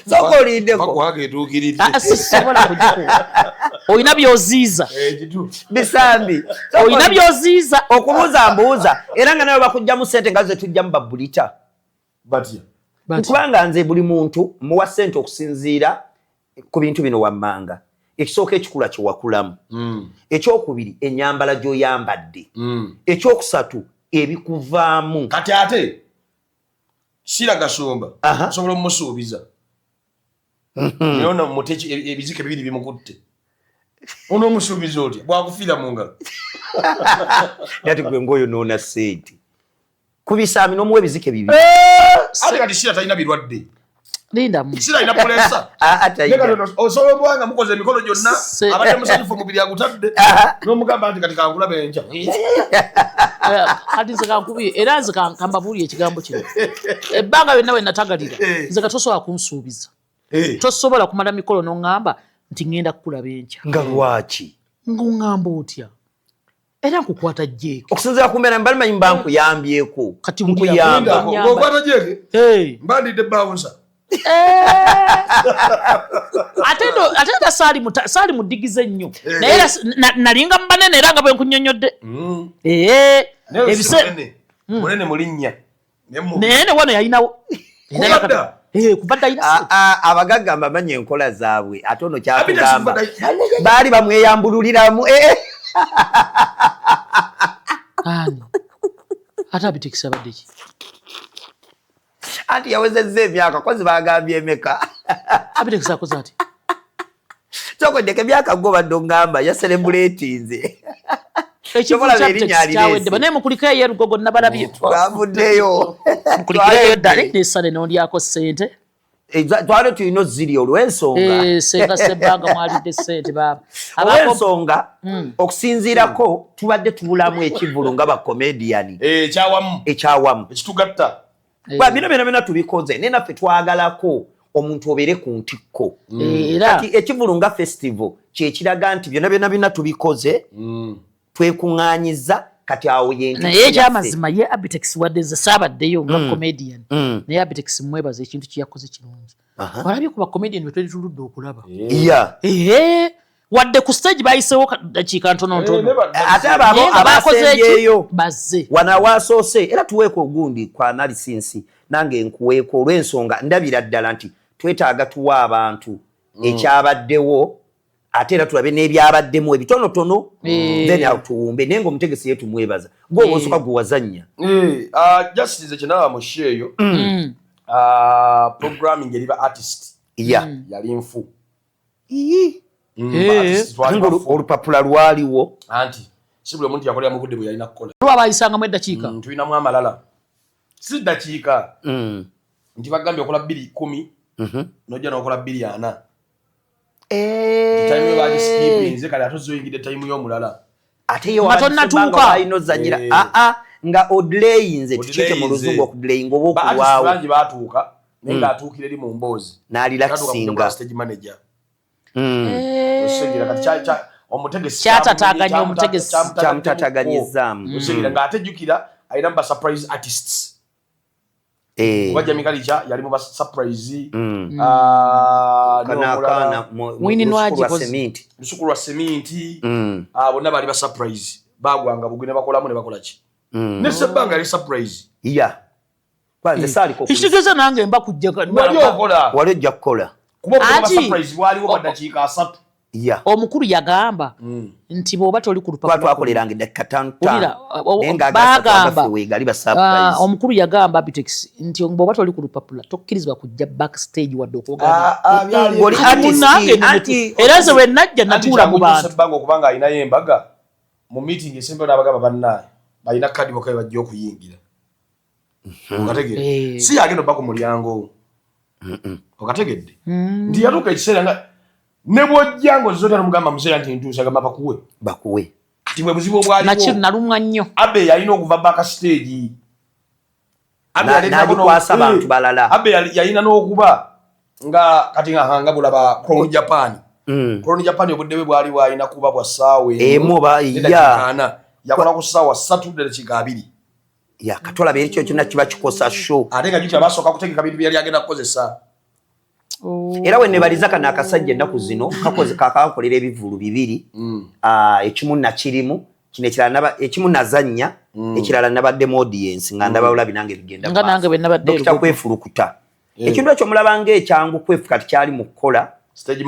Speaker 3: Sokolindeko.
Speaker 1: Bakuwage etuukiridde.
Speaker 2: Sisobola kugikuwa. Oyina by'oziiza.
Speaker 3: Bisambi.
Speaker 2: Oyina by'oziiza.
Speaker 3: Okubuuza mbuuza. Era nga nawe bakugyamu ssente nga ze tujjamu babbulita.
Speaker 1: Batya.
Speaker 3: Kubanga nze buli muntu muwa ssente okusinziira ku bintu bino wammanga. Ekisooka ekikula kye wakulamu. Ekyokubiri ennyambala gy'oyambadde. Ekyokusatu ebikuvaamu.
Speaker 1: Kati ate Sira Gasumba osobola omusuubiza. Yona muteki ebizike bibiri bimukutte. Ono omusuubiza otya bwakufiira mu ngalo.
Speaker 3: Yati gwe ngoyo noona ssente. Kubisami n'omuwa ebizike bibiri.
Speaker 1: Ate kati Sira talina birwadde.
Speaker 2: Linda
Speaker 1: Sira ina pulesa. Osobola obwanga mukoze emikono gyonna abadde musanyufu omubiri agutadde n'omugamba nti kati kankula benja.
Speaker 2: Kati nze kankubi era nze kambabuulira ekigambo kino. Ebbanga byonna bwe natagalira nze katosobola kunsuubiza. Tosobola kumala mikolo n'oŋŋamba nti ŋŋenda kukulaba enkya.
Speaker 3: Nga lwaki?
Speaker 2: Ng'oŋŋamba otya? Era nkukwata jjeeke.
Speaker 3: Okusinziira ku mbeera mbalima mba nkuyambyeko.
Speaker 2: Kati
Speaker 3: nkuyamba.
Speaker 1: Ng'okwata jjeeke? Mbandidde bawunsa.
Speaker 2: Ate saali mudigize nnyo. Naye nalinga mubanene era nga bwe nkunnyonnyodde.
Speaker 1: Munene mulinnya.
Speaker 2: Naye ne wano yalinawo. Kuba dda alina
Speaker 3: abagagga mbamanyi enkola zaabwe ate ono kyatugamba baali bamweyambululiramu.
Speaker 2: Ate abitekisa badde ki?
Speaker 3: Anti yawezezza emyaka kozi bagambye emeka.
Speaker 2: Abitekisa akoze ati?
Speaker 3: Sokoddeko emyaka gwe obadde oŋŋamba yaserebuleetinze.
Speaker 2: Ekivuga kyawedde banaye mukuliko eyo erugogo nabalabye.
Speaker 3: Twavuddeyo.
Speaker 2: Mukuliko eyo ddala n'essale n'olyako ssente.
Speaker 3: Twali tulina oziri olw'ensonga.
Speaker 2: Senga Ssebbanga mwalidde ssente baba.
Speaker 3: Olw'ensonga okusinziirako tubadde tubulamu ekivulu nga bakomediyani. Ekyawamu.
Speaker 1: Ekitugatta.
Speaker 3: Bino byonna tubikoze naye naffe twagalako omuntu obeere ku ntikko. Kati ekivulu nga festival kyekiraga nti byonna tubikoze twekuŋŋaanyiza kati awo yenti.
Speaker 2: Naye ekyamazima ye Abitex wadde nze saabaddeyo nga comedian. Naye Abitex mwebaza ekintu kye yakoze kirungi. Walabye ku bakomedian be twali tuludde okulaba. Wadde ku stage bayiseewo dakiika ntono.
Speaker 3: Ate abo abasembeyo bazze wano awaasoose era tuweeko ogundi kwa analisinsi nange nkuweeko olw'ensonga ndabira ddala nti twetaaga tuwa abantu ekyabaddewo ate era tulabe n'ebyabaddemu ebitonotono then awo tuwumbe naye ng'omutegesi ye tumwebaza gwe obosooka gwe wazannya.
Speaker 1: Justice kye nalaba mu show eyo programming eriba artist yali nfu.
Speaker 3: Olupapula lwaliwo
Speaker 1: anti si buli omuntu yakolera mu budde bwe yalina kukola.
Speaker 2: Lwabayisangamu eddakiika.
Speaker 1: Tulinamu amalala si ddakiika nti bagambye okola 2:10 n'ojja n'okola 2:40. Time yo bagiskipinze kale ate ozoyingidde time y'omulala.
Speaker 3: Ate yo
Speaker 2: tonatuuka
Speaker 3: ayino zanyira nga odelayinze tukiyite mu luzungu okudelayinga oba okulwawo.
Speaker 1: Bangi baatuuka naye ng'atuukira eri mu mboozi.
Speaker 3: N'alirakisinga.
Speaker 1: Stage manager. Osegira kati omutegesi
Speaker 2: kyatataganya omutegesi
Speaker 3: kyamutataganyizaamu.
Speaker 1: Osegira ng'ate jjukira ayina ba surprise artists. Wajja Mikalicha yali mu ba surprise.
Speaker 3: Kana
Speaker 2: Winnie Nwaji
Speaker 3: Sementi.
Speaker 1: Lusukulu wa Sementi. Bonna bali ba surprise. bagwanga bugine bakolamu ne bakola ki ne Ssebbanga ali surprise
Speaker 3: kwanze sali ko
Speaker 2: kishigeza nange mba kujjaka
Speaker 3: wali ojja kukola
Speaker 1: kuba surprise waliwo badakiika 3
Speaker 2: omukulu yagamba nti bwoba toli ku lupapula
Speaker 3: twakoleranga eddakiika 5
Speaker 2: omukulu yagamba Abitex nti bwoba toli ku lupapula tokkirizibwa kujja backstage wadde era nze bwe najja natuula mu bantu
Speaker 1: Ssebbanga okubanga alinayo embaga mu meeting esembe n'abagamba bannaye balina kadi bokka bajja okuyingira okategedde si agenda obba ku mulyango okategedde nti yatuuka ekiseera nga ne bw'ojja ng'ozizotya n'omugamba muzeeya nti ntuuse agamba bakuwe kati bwe buzibu obwaliwo
Speaker 2: nalumwa nnyo
Speaker 1: Abe yalina okuva backstage
Speaker 3: n'agikwasa abantu balala
Speaker 1: Abe yalina n'okuba nga kati nga bulaba Crown Japan Crown Japan obudde bwe bwali bwalina kuba bwa ssaawa yakola ku ssaawa 3:2
Speaker 3: katolaba ekyo kyonna kiba kikosa show
Speaker 1: ate nga jukya basooka kutegeka bintu byali agenda kukozesa
Speaker 3: era we nebaliza kana akasajja ennaku zino kakakolera ebivulu 2 ekimu nakirimu kino ekimu nazannya ekirala nabaddemu audience nga ndaba olabi nange bigenda
Speaker 2: nga nange bwe nabadde
Speaker 3: Dr. Kwefulukuta ekintu ekyo mulaba ng'ekyangu kwefu kati kyali mu kukola stage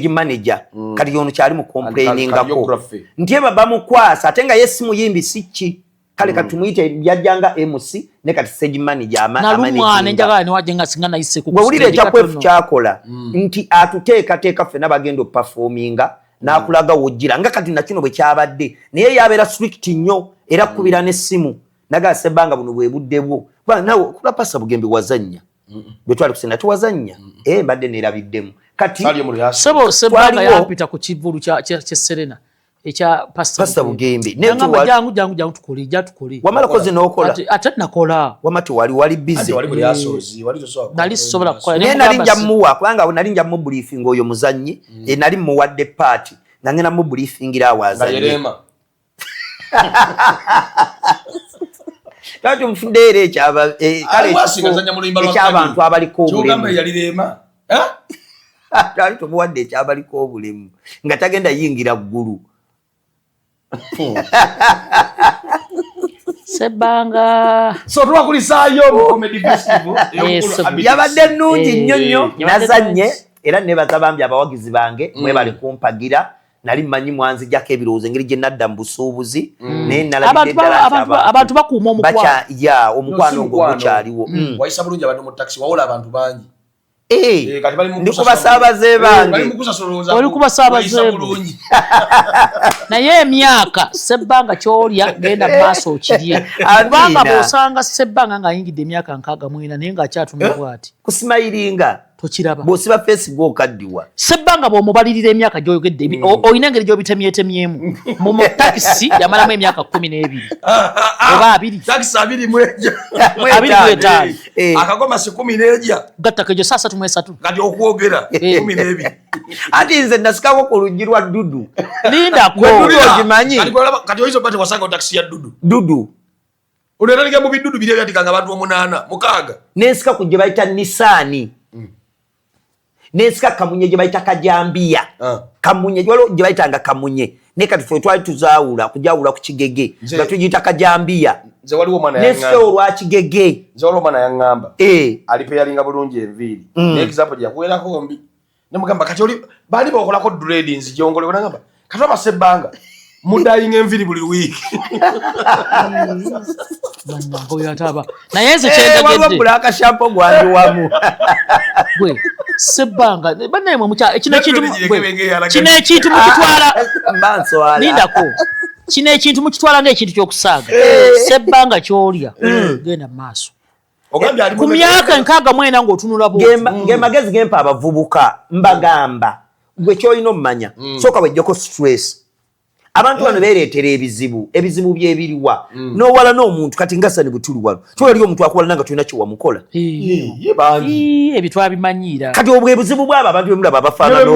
Speaker 3: manager kati yono kyali mu complainingako nti eba bamukwasa ate nga yesimu yimbi siki kale katumuyite byajjanga MC ne kati stage manager
Speaker 2: nalumwana njagala ne wajenga singa nayise ku
Speaker 3: wulire ekakwefu kyakola nti atuteekateeka ffena bagenda performinga n'akulaga wojjira nga kati na kino bwe kyabadde naye yabeera strict nnyo era kubira n'essimu naga Ssebbanga buno bwe budde bwo nawe kula pasa bugembe wazannya bwe twali kusenda tuwazannya mbadde neerabiddemu kati
Speaker 2: Ssebbanga yapita ku kivulu kya Serena ekya
Speaker 3: Pastor Bugembe
Speaker 2: jangu tukole
Speaker 3: wamala koze n'okola
Speaker 2: ate nakola
Speaker 3: wamati wali busy
Speaker 2: nali sobola kukola
Speaker 3: naye nali nja muwa kubanga nali nja mu briefing oyo muzannyi nali muwadde party nga ngenda mu briefingira awazannyi tatu mfundere eky'abantu abaliko obulemu tali tumuwadde ekyabaliko obulemu nga tagenda yingira ggulu
Speaker 2: Ssebbanga
Speaker 1: so twakulisaayo mu comedy festival
Speaker 3: yabadde nnungi nnyo nnyo nazannye era nebaza bambi abawagizi bange mwe bali kumpagira nali mmanyi mwanzijjako ebirowoozo engeri gye nadda mu busuubuzi naye nalabidde
Speaker 2: abantu bakuuma
Speaker 3: omukwano ng'ogukyaliwo
Speaker 1: wayisa bulungi abantu mu taxi wawola abantu bangi
Speaker 3: ndi kubasaabaze bange
Speaker 2: oli kubasaabaze naye emyaka Ssebbanga kyolya genda maaso okirye kubanga bw'osanga Ssebbanga ng'ayingidde emyaka 64 naye ng'akyatunula bw'ati
Speaker 3: kusimayiringa
Speaker 2: tokiraba
Speaker 3: bw'osiba Facebook okaddiwa
Speaker 2: Ssebbanga bw'omubalirira emyaka gy'oyogedde olina engeri gy'obitemyetemyemu mu takisi yamalamu emyaka 12 oba
Speaker 1: 25 akagoma si 10
Speaker 2: gattako egyo saa 3
Speaker 1: kati okwogera 12
Speaker 3: ati nze nasikako ku luggi lwa Dudu
Speaker 2: lindako
Speaker 3: ogimanyi
Speaker 1: kati oyizo bate wasanga takisi ya Dudu unatalika mu bidudu biri byatikanga abantu 8 6
Speaker 3: nensika ku gye bayita Nisani nensika kamunye gye bayita Kajambiya kamunye gye bayitanga kamunye ne kati ffe twali tuzaawula kujawula ku Kigege nga tugiyita Kajambiya
Speaker 1: nze waliwo mwana
Speaker 3: nensika olwa Kigege
Speaker 1: nze waliwo mwana yaŋŋamba alipeyalinga bulungi enviiri example yakuwerako mbi nemugamba kati oli baali bakolako dreadings gyongole onagamba kati wama Ssebbanga mudayinga enviiri buli wiiki
Speaker 2: naye nze kyendagedde
Speaker 3: waliwo akashampo gwange wamu
Speaker 2: gwe Ssebbanga bannaye mukyala kino ekintu mukitwala lindako kino ekintu mukitwala ng'ekintu ky'okusaaga Ssebbanga kyolya genda mu maaso ku myaka 64 ng'otunula
Speaker 3: ng'emagezi gempa abavubuka mbagamba gwe kyolina omumanya sooka bwejjako stress abantu bano beereetera ebizibu byebiriwa n'owala n'omuntu kati nga sani bwe tuli wano kyolali omuntu akuwalana nga tulina kyewamukola
Speaker 2: ebyo twabimanyiira
Speaker 3: kati obwo ebuzibu bwabo abantu bemulaba abafaanana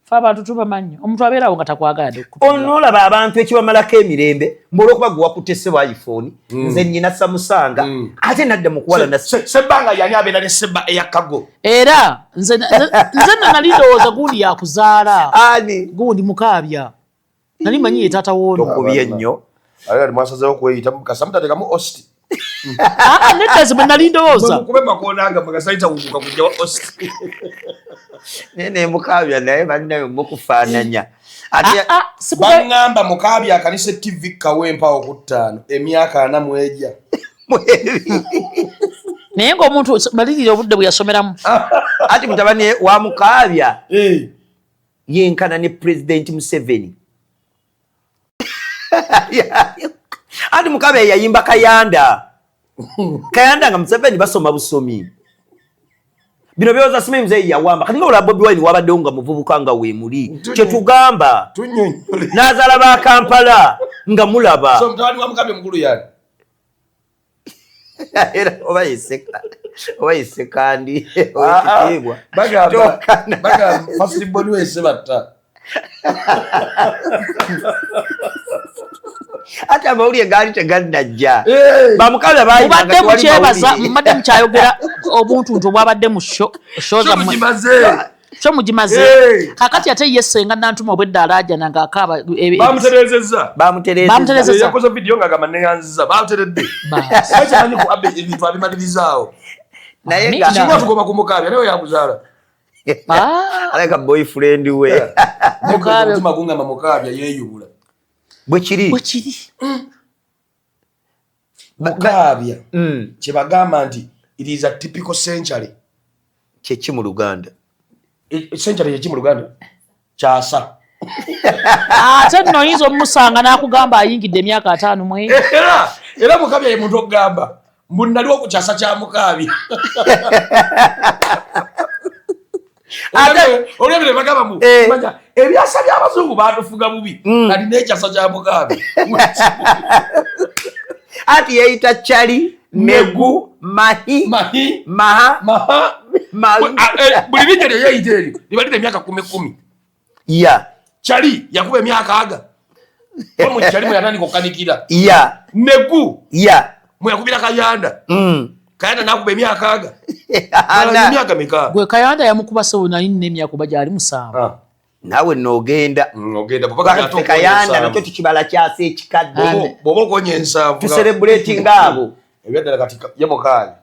Speaker 2: fe abantu tubamanyi omuntu abeerawo nga takwagala
Speaker 3: onoolaba abantu ekibamalako emirembe mbolwokuba gwe wakutte ssebo iPhone nze nnyina Samusanga ate nadda mu kuwalana
Speaker 1: Ssebbanga yani abeera ne Sebba eyakago
Speaker 2: era nze nali ndowooza gundi yakuzaala gundi mukaabya nali manyi ye taata wono
Speaker 3: tokubye nnyo
Speaker 1: ali mwasazeewo kweyita mukasa mutateekamu osti
Speaker 2: nedda zimwe nali ndowooza
Speaker 1: mukube makoonanga mukasaita wubuka kujja wa osti
Speaker 3: nene Mukaabya naye balinayo mukufaananya
Speaker 1: baŋŋamba Mukaabya akanise TV Kawempa okuttaano emyaka 4 mwejja
Speaker 2: naye ng'omuntu malirira obudde bwe yasomeramu
Speaker 3: ati mutabani wa Mukaabya yenkana ne President Museveni ati Mukaabya yayimba Kayanda nga Museveni basoma busomi bino byoza simanyi muzeeyi yawamba kati nga olwa Bobi Wine wabaddewo nga muvubuka nga weemuli kyetugamba n'azaala ba Kampala nga mulaba
Speaker 1: mutabani wa Mukaabya mukulu yani
Speaker 3: era oba yeseka ndi ekitiibwa
Speaker 1: bagamba First Born wese batta
Speaker 3: ate amawulire gaali teganajja Bamukaabya
Speaker 2: mubadde mukyebaza mubadde mukyayogera obuntuntu obwabadde mu show mugimaze kakati ate yesenga nantuma obwedda alaajana ng'akaaba
Speaker 1: bamuterezezza yakoze vidiyo ng'agamba neyanziza bamuteredde kimanyi ku abe ebintu abimalirizzaawo
Speaker 3: naye
Speaker 1: kinga tugoma ku Mukaabya naye yakuzaala
Speaker 3: aleka boyfriend we
Speaker 1: mutima gungamba Mukaabya yeeyubula
Speaker 3: bwe kiri
Speaker 1: Mukaabya kyebagamba nti it is a typical century
Speaker 3: kyeki mu Luganda
Speaker 1: century kyeki mu Luganda kyasa
Speaker 2: ate nno oyinza omusanga n'akugamba ayingidde emyaka 5 mu
Speaker 1: era Mukaabya ye muntu okugamba mbu naliwo ku kyasa kya Mukaabya olebire bagamba mu manya ebyasa by'abazungu batufuga bubi kati n'ekyasa kya Mukaabya
Speaker 3: ati yeyita Chali Megu Mahi Maha
Speaker 1: buli linnya lye yeyita eryo libalira emyaka 10
Speaker 3: ya
Speaker 1: Chali yakuba emyaka 4 mu Chali mwe yatandika okukanikira
Speaker 3: ya
Speaker 1: Megu
Speaker 3: ya
Speaker 1: mwe yakubira Kayanda Kayanda nakuba emyaka 4 emyaka meka
Speaker 2: gwe Kayanda yamukuba so nali n'emyaka kuba gyali 7
Speaker 3: nawe n'ogenda Kayanda nakyo tukibala kyasa ekikadde
Speaker 1: bw'oba okonya ensanvu
Speaker 3: tucelebrating abo
Speaker 1: ebyaddala kati ye Mukaabya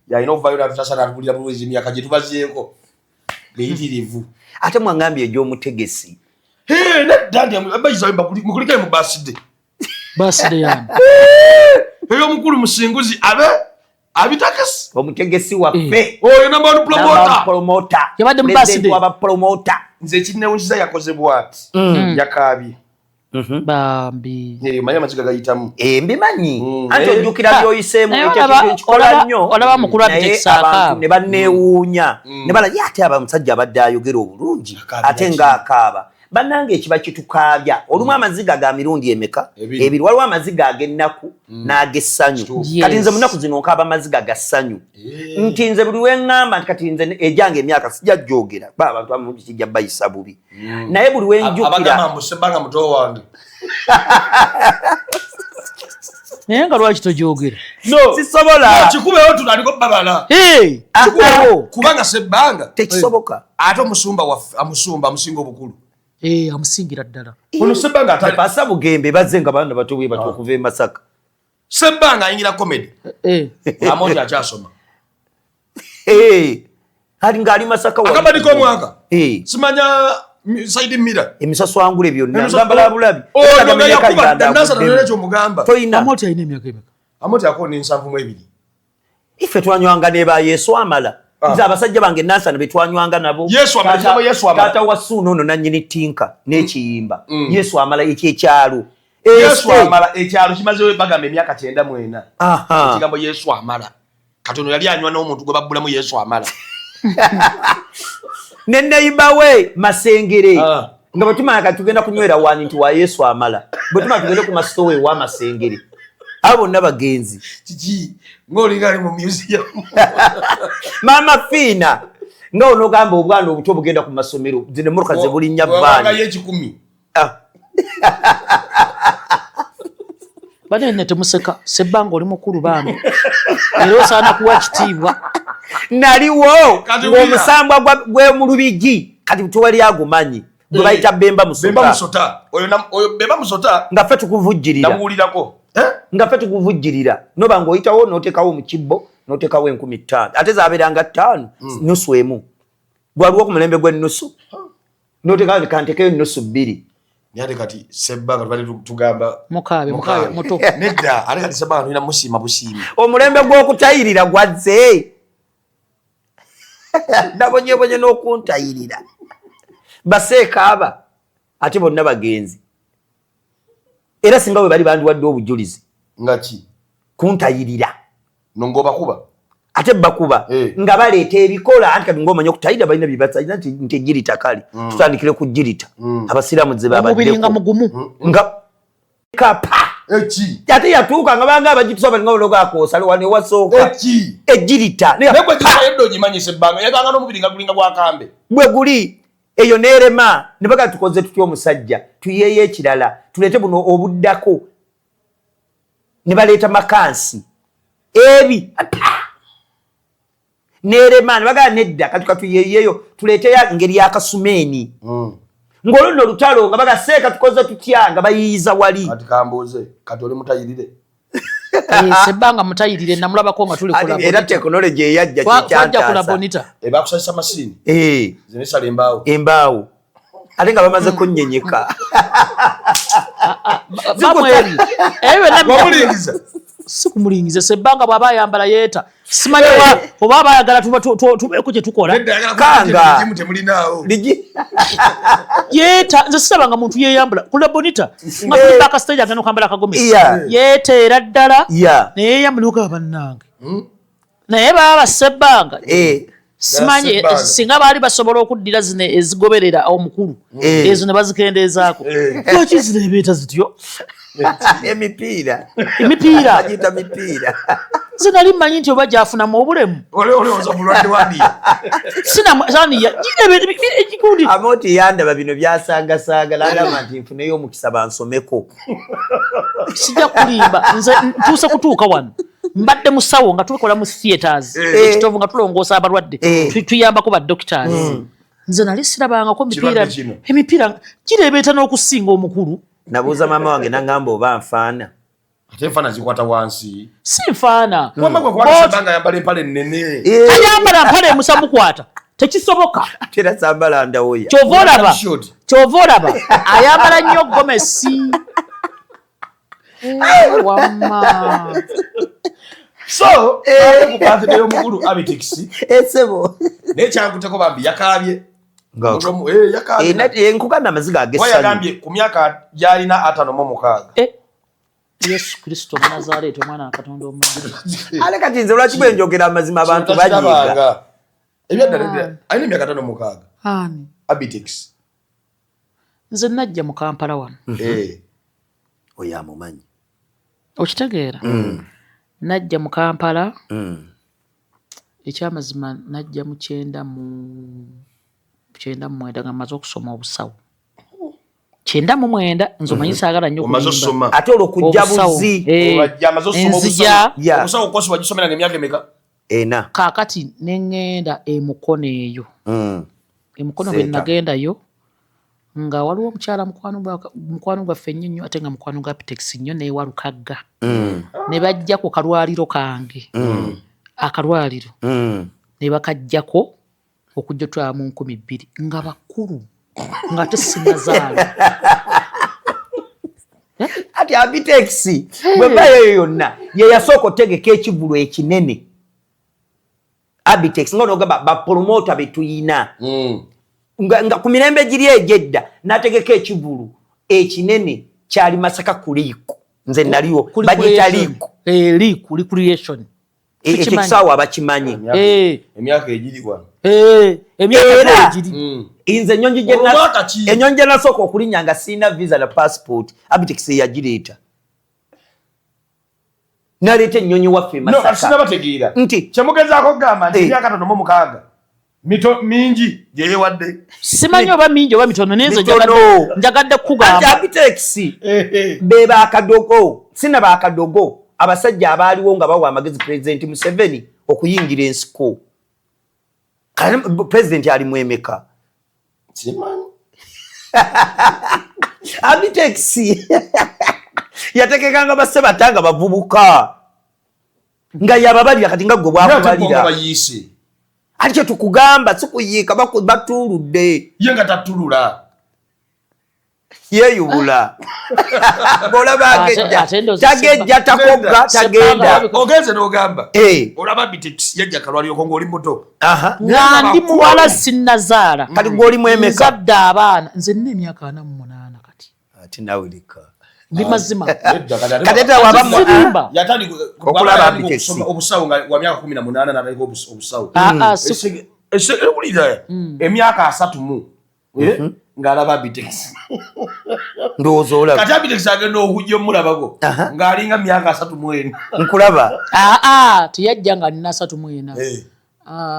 Speaker 1: yalina okuvayo natutasa natubulira bulwezi emyaka gye tubazeeko beyitirivu
Speaker 3: ate mwangambye egy'omutegesi
Speaker 1: nedda bayizayo mukulikayo mu baside
Speaker 2: yani
Speaker 1: ey'omukulu musinguzi abitakasi
Speaker 3: omutegesi waffe
Speaker 1: oyo namba
Speaker 3: promota
Speaker 2: yabadde mu baside
Speaker 3: waba promota
Speaker 1: nze ekinnewunziza yakoze bwati yakaabye
Speaker 2: bambi
Speaker 1: manyi amaziga gayitamu
Speaker 3: mbimanyi anti ojjukira byoyiseemu ekikola nnyo
Speaker 2: olaba mukulu
Speaker 3: abantu ne banneewuunya ne bala ye ate abamusajja abadde ayogera obulungi ate ng'akaaba bannange ekiba kitukaabya olumu amaziga ga mirundi emeka ebiri waliwo amaziga ag'ennaku n'ag'essanyu kati nze munaku zino nkaaba amaziga ga ssanyu nti nze buli weŋŋamba nti kati nze ejjange emyaka sijja jjogera ba abantu abamu kijja bayisa bubi naye buli wenjukira
Speaker 2: naye nga lwaki tojogera
Speaker 3: sisobola
Speaker 1: kikubeewo tunaliko babala kubanga sebbanga
Speaker 3: tekisoboka
Speaker 1: ate omusumba waffe amusinga obukulu
Speaker 2: amusingira ddala
Speaker 1: ono sebbanga
Speaker 3: basa bugembe bazze nga baana bato bwe bati okuva e Masaka
Speaker 1: sebbanga ayingira comedy amonji akyasoma
Speaker 3: ali ng'ali Masaka
Speaker 1: akabadiko omwaka simanya Saidi Mira
Speaker 3: emisaswangule byonna ngambala bulabi
Speaker 1: ono yakuba danasa n'ekyo mugamba
Speaker 3: toyina
Speaker 2: amoti ayina emyaka emeka
Speaker 1: amoti akoni 7
Speaker 3: ife twanywanga ne ba Yesu amala nze abasajja bange nansana betwanywanga nabo taata wa Suuna ono nannyini ttinka n'ekiyimba Yesu amala ekyekyalo
Speaker 1: Yesu amala ekyalo kimazeyo bagamba emyaka 94 ekigambo Yesu amala katono yali anywa n'omuntu gwe babbulamu Yesu amala
Speaker 3: ne neighbor we Masengere nga batumanya kati tugenda kunywera wani nti wa Yesu amala bwetuma tugende ku masitowe wa Masengere abo bonna bagenzi
Speaker 1: kiki ng'olinga ali mu museum
Speaker 3: mama Fina nga onogamba obwana obuto bugenda ku masomero zine muruka ze buli nya vani
Speaker 2: bane ne temuseka sebbanga oli mukulu bambi era osaana kuwa kitiibwa
Speaker 3: naliwo ng'omusambwa gwe mu Lubigi kati tuwali agumanyi gwe bayita Bemba
Speaker 1: Musota oyo Bemba Musota
Speaker 3: nga ffe tukuvujjirira
Speaker 1: namuwulirako
Speaker 3: nga ffe tukuvujjirira noba ng'oyitawo n'oteekawo mu kibbo n'oteekawo 15,000 ate zaabeeranga 5 nusu emu gwaliwo ku mulembe gw'ennusu n'oteekawo kantekeyo nusu 2
Speaker 1: Nyate kati Sebbanga twali tugamba
Speaker 2: mukabe muto
Speaker 1: nedda ate kati Sebbanga tulina musiima busiimi
Speaker 3: omulembe gw'okutayirira gwazze nabonyebonye n'okuntayirira baseekaaba ate bonna bagenzi era singa bwe bali bandiwadde obujulizi
Speaker 1: nga ki
Speaker 3: kuntayirira
Speaker 1: nongobakuba
Speaker 3: ate bakuba nga baleeta ebikola anti kati ng'omanya okutayirira balina byebatayirira nti ejirita kale tutandikire ku jirita abasiraamu ze
Speaker 2: omubiri nga mugumu
Speaker 3: nga kapa ate yatuuka nga banga abagitusa balinga bologo akoosala wano ewasooka ejirita bwe guli eyo neerema ne baga tukoze tutya omusajja tuyeeyo ekirala tuleete buno obuddako ne baleeta makansi ebi neerema ne baga nedda katuka tuyeeyo tuleeteyo ngeri yakasumeeni ng'oluno olutalo nga baga seeka tukoze tutya nga bayiyiza wali
Speaker 1: kati kambuuze kati oli mutayirire
Speaker 2: Sebbanga mutayirire namulabako nga tuli kula
Speaker 3: era technology eyajja
Speaker 2: kyekyantaasa
Speaker 1: bakusazisa masiini zinesala
Speaker 3: embaawo ate nga bamaze kunnyenyeka
Speaker 2: bamweri eyo sikumulingiza Sebbanga bw'aba ayambala yeeta simanyi oba aba ayagala tubeeko kye tukola
Speaker 3: kanga
Speaker 2: yeeta nze sisabanga muntu yeeyambula kula bonita nga tuli backastage agenda okwambala akagomesi yeeteera ddala naye yeeyambula okaba bannange naye baba Sebbanga simanyi singa baali basobola okuddira zino ezigoberera omukulu ezo ne bazikendeezaako lwaki zireebeeta zityo
Speaker 3: emipiira
Speaker 2: agiyita mipiira nze nali mmanyi nti oba gyafunamu obulemu
Speaker 3: amoti yandaba bino byasangasaaga nagamba nti nfuneyo omukisa bansomeko
Speaker 2: sijja kulimba nze ntuuse kutuuka wano mbadde musawo nga tukola mu theaters ekitovu nga tulongoosa abalwadde tuyambako ba doctors nze nali sirabangako emipiira gireebeeta n'okusinga omukulu
Speaker 3: nabuuza maama wange nagamba oba nfaana
Speaker 1: ate enfaana zikwata wansi
Speaker 2: si nfaana
Speaker 1: Sebbanga ayambala empale ennene
Speaker 2: ayambala mpale emusamukwata tekisoboka
Speaker 3: era sambala ndawoya
Speaker 2: kyova olaba ayambala nnyo gomesi wamma
Speaker 1: so kupatide y'omukulu Abitix
Speaker 3: esebo
Speaker 1: naye kyakuteko bambi yakaabye
Speaker 3: enkuganda amaziga agessanyu
Speaker 1: yagambye ku myaka gy'alina 56
Speaker 2: Yesu Kristo Nazareti omwana wa Katonda omulungi
Speaker 3: ale kati nze lwaki bwe njogera amazima abantu banyiga
Speaker 1: ebyadda alina emyaka 56 Abitix
Speaker 2: nze najja mu Kampala wano
Speaker 3: oyo amumanyi
Speaker 2: okitegeera najja mu Kampala ekyamazima najja mu 9 nga maze okusoma obusawo 9 nze omanyi saagala nnyo
Speaker 1: kulimba
Speaker 3: ate olw'okujja buzi
Speaker 2: enzija
Speaker 1: obusawo kosi wagisomeranga emyaka emeka
Speaker 3: 4
Speaker 2: kaakati neŋŋenda emukono eyo emukono bwe nagendayo nga waliwo omukyala mukwano gwaffe nnyo ate nga mukwano gwa Abitix nnyo neewalukagga ne bajja ku kalwaliro kange akalwaliro ne bakajjako okujja otwala mu 2,000 nga bakulu nga tesinazaala
Speaker 3: ati Abitix bwe bayo yonna ye yasooka otegeka ekivulu ekinene Abitix nga onogamba bapromota betuyina nga ku mirembe giri egyedda n'ategeka ekivulu ekinene kyali Masaka ku liiku nze naliwo bagiyita liiku
Speaker 2: recreation
Speaker 3: ekisaawa abakimanyi
Speaker 1: emyaka egiribwa
Speaker 3: era nze ennyonyi gye nasooka okulinnya nga sirina visa na passport Abitix yagireeta naleeta ennyonyi waffe
Speaker 1: Masaka
Speaker 3: nti
Speaker 1: kyemugezaako okugamba nti emyaka 56 mingi gye yeewadde
Speaker 2: simanyi oba mingi oba mitono naye nze njagadde kukugamba
Speaker 3: Abitix be baakadogo sina baakadogo abasajja abaaliwo nga bawa amagezi President Museveni okuyingira ensiko President ali mwemeka Abitex yatekekanga basse batanga bavubuka nga yababalira kati nga gwe bwakubalira
Speaker 1: bayise
Speaker 3: ali kye tukugamba sikuyiika batuludde
Speaker 1: ye nga tatulula
Speaker 3: yeyubula bolaba tagejja takoga tagenda
Speaker 1: ogenze n'ogamba olaba Abitex yajja kalwalyoko ng'oli muto
Speaker 2: nga ndi muwala sinnazaala
Speaker 3: kati gw'olimu emeka
Speaker 2: nzadde abaana nze nina emyaka 48 kati
Speaker 3: ati nawulika
Speaker 2: ndi mazima
Speaker 3: kadeta waba
Speaker 1: okulaba Abitex obusawo nga wa myaka 18 n'ataliko obusawo ewulira emyaka 3 ng'alaba Abitex
Speaker 3: ndowooza olaba
Speaker 1: kati Abitex agenda okujja omulabako ng'alinga myaka 34
Speaker 3: nkulaba
Speaker 2: teyajja nga nina 34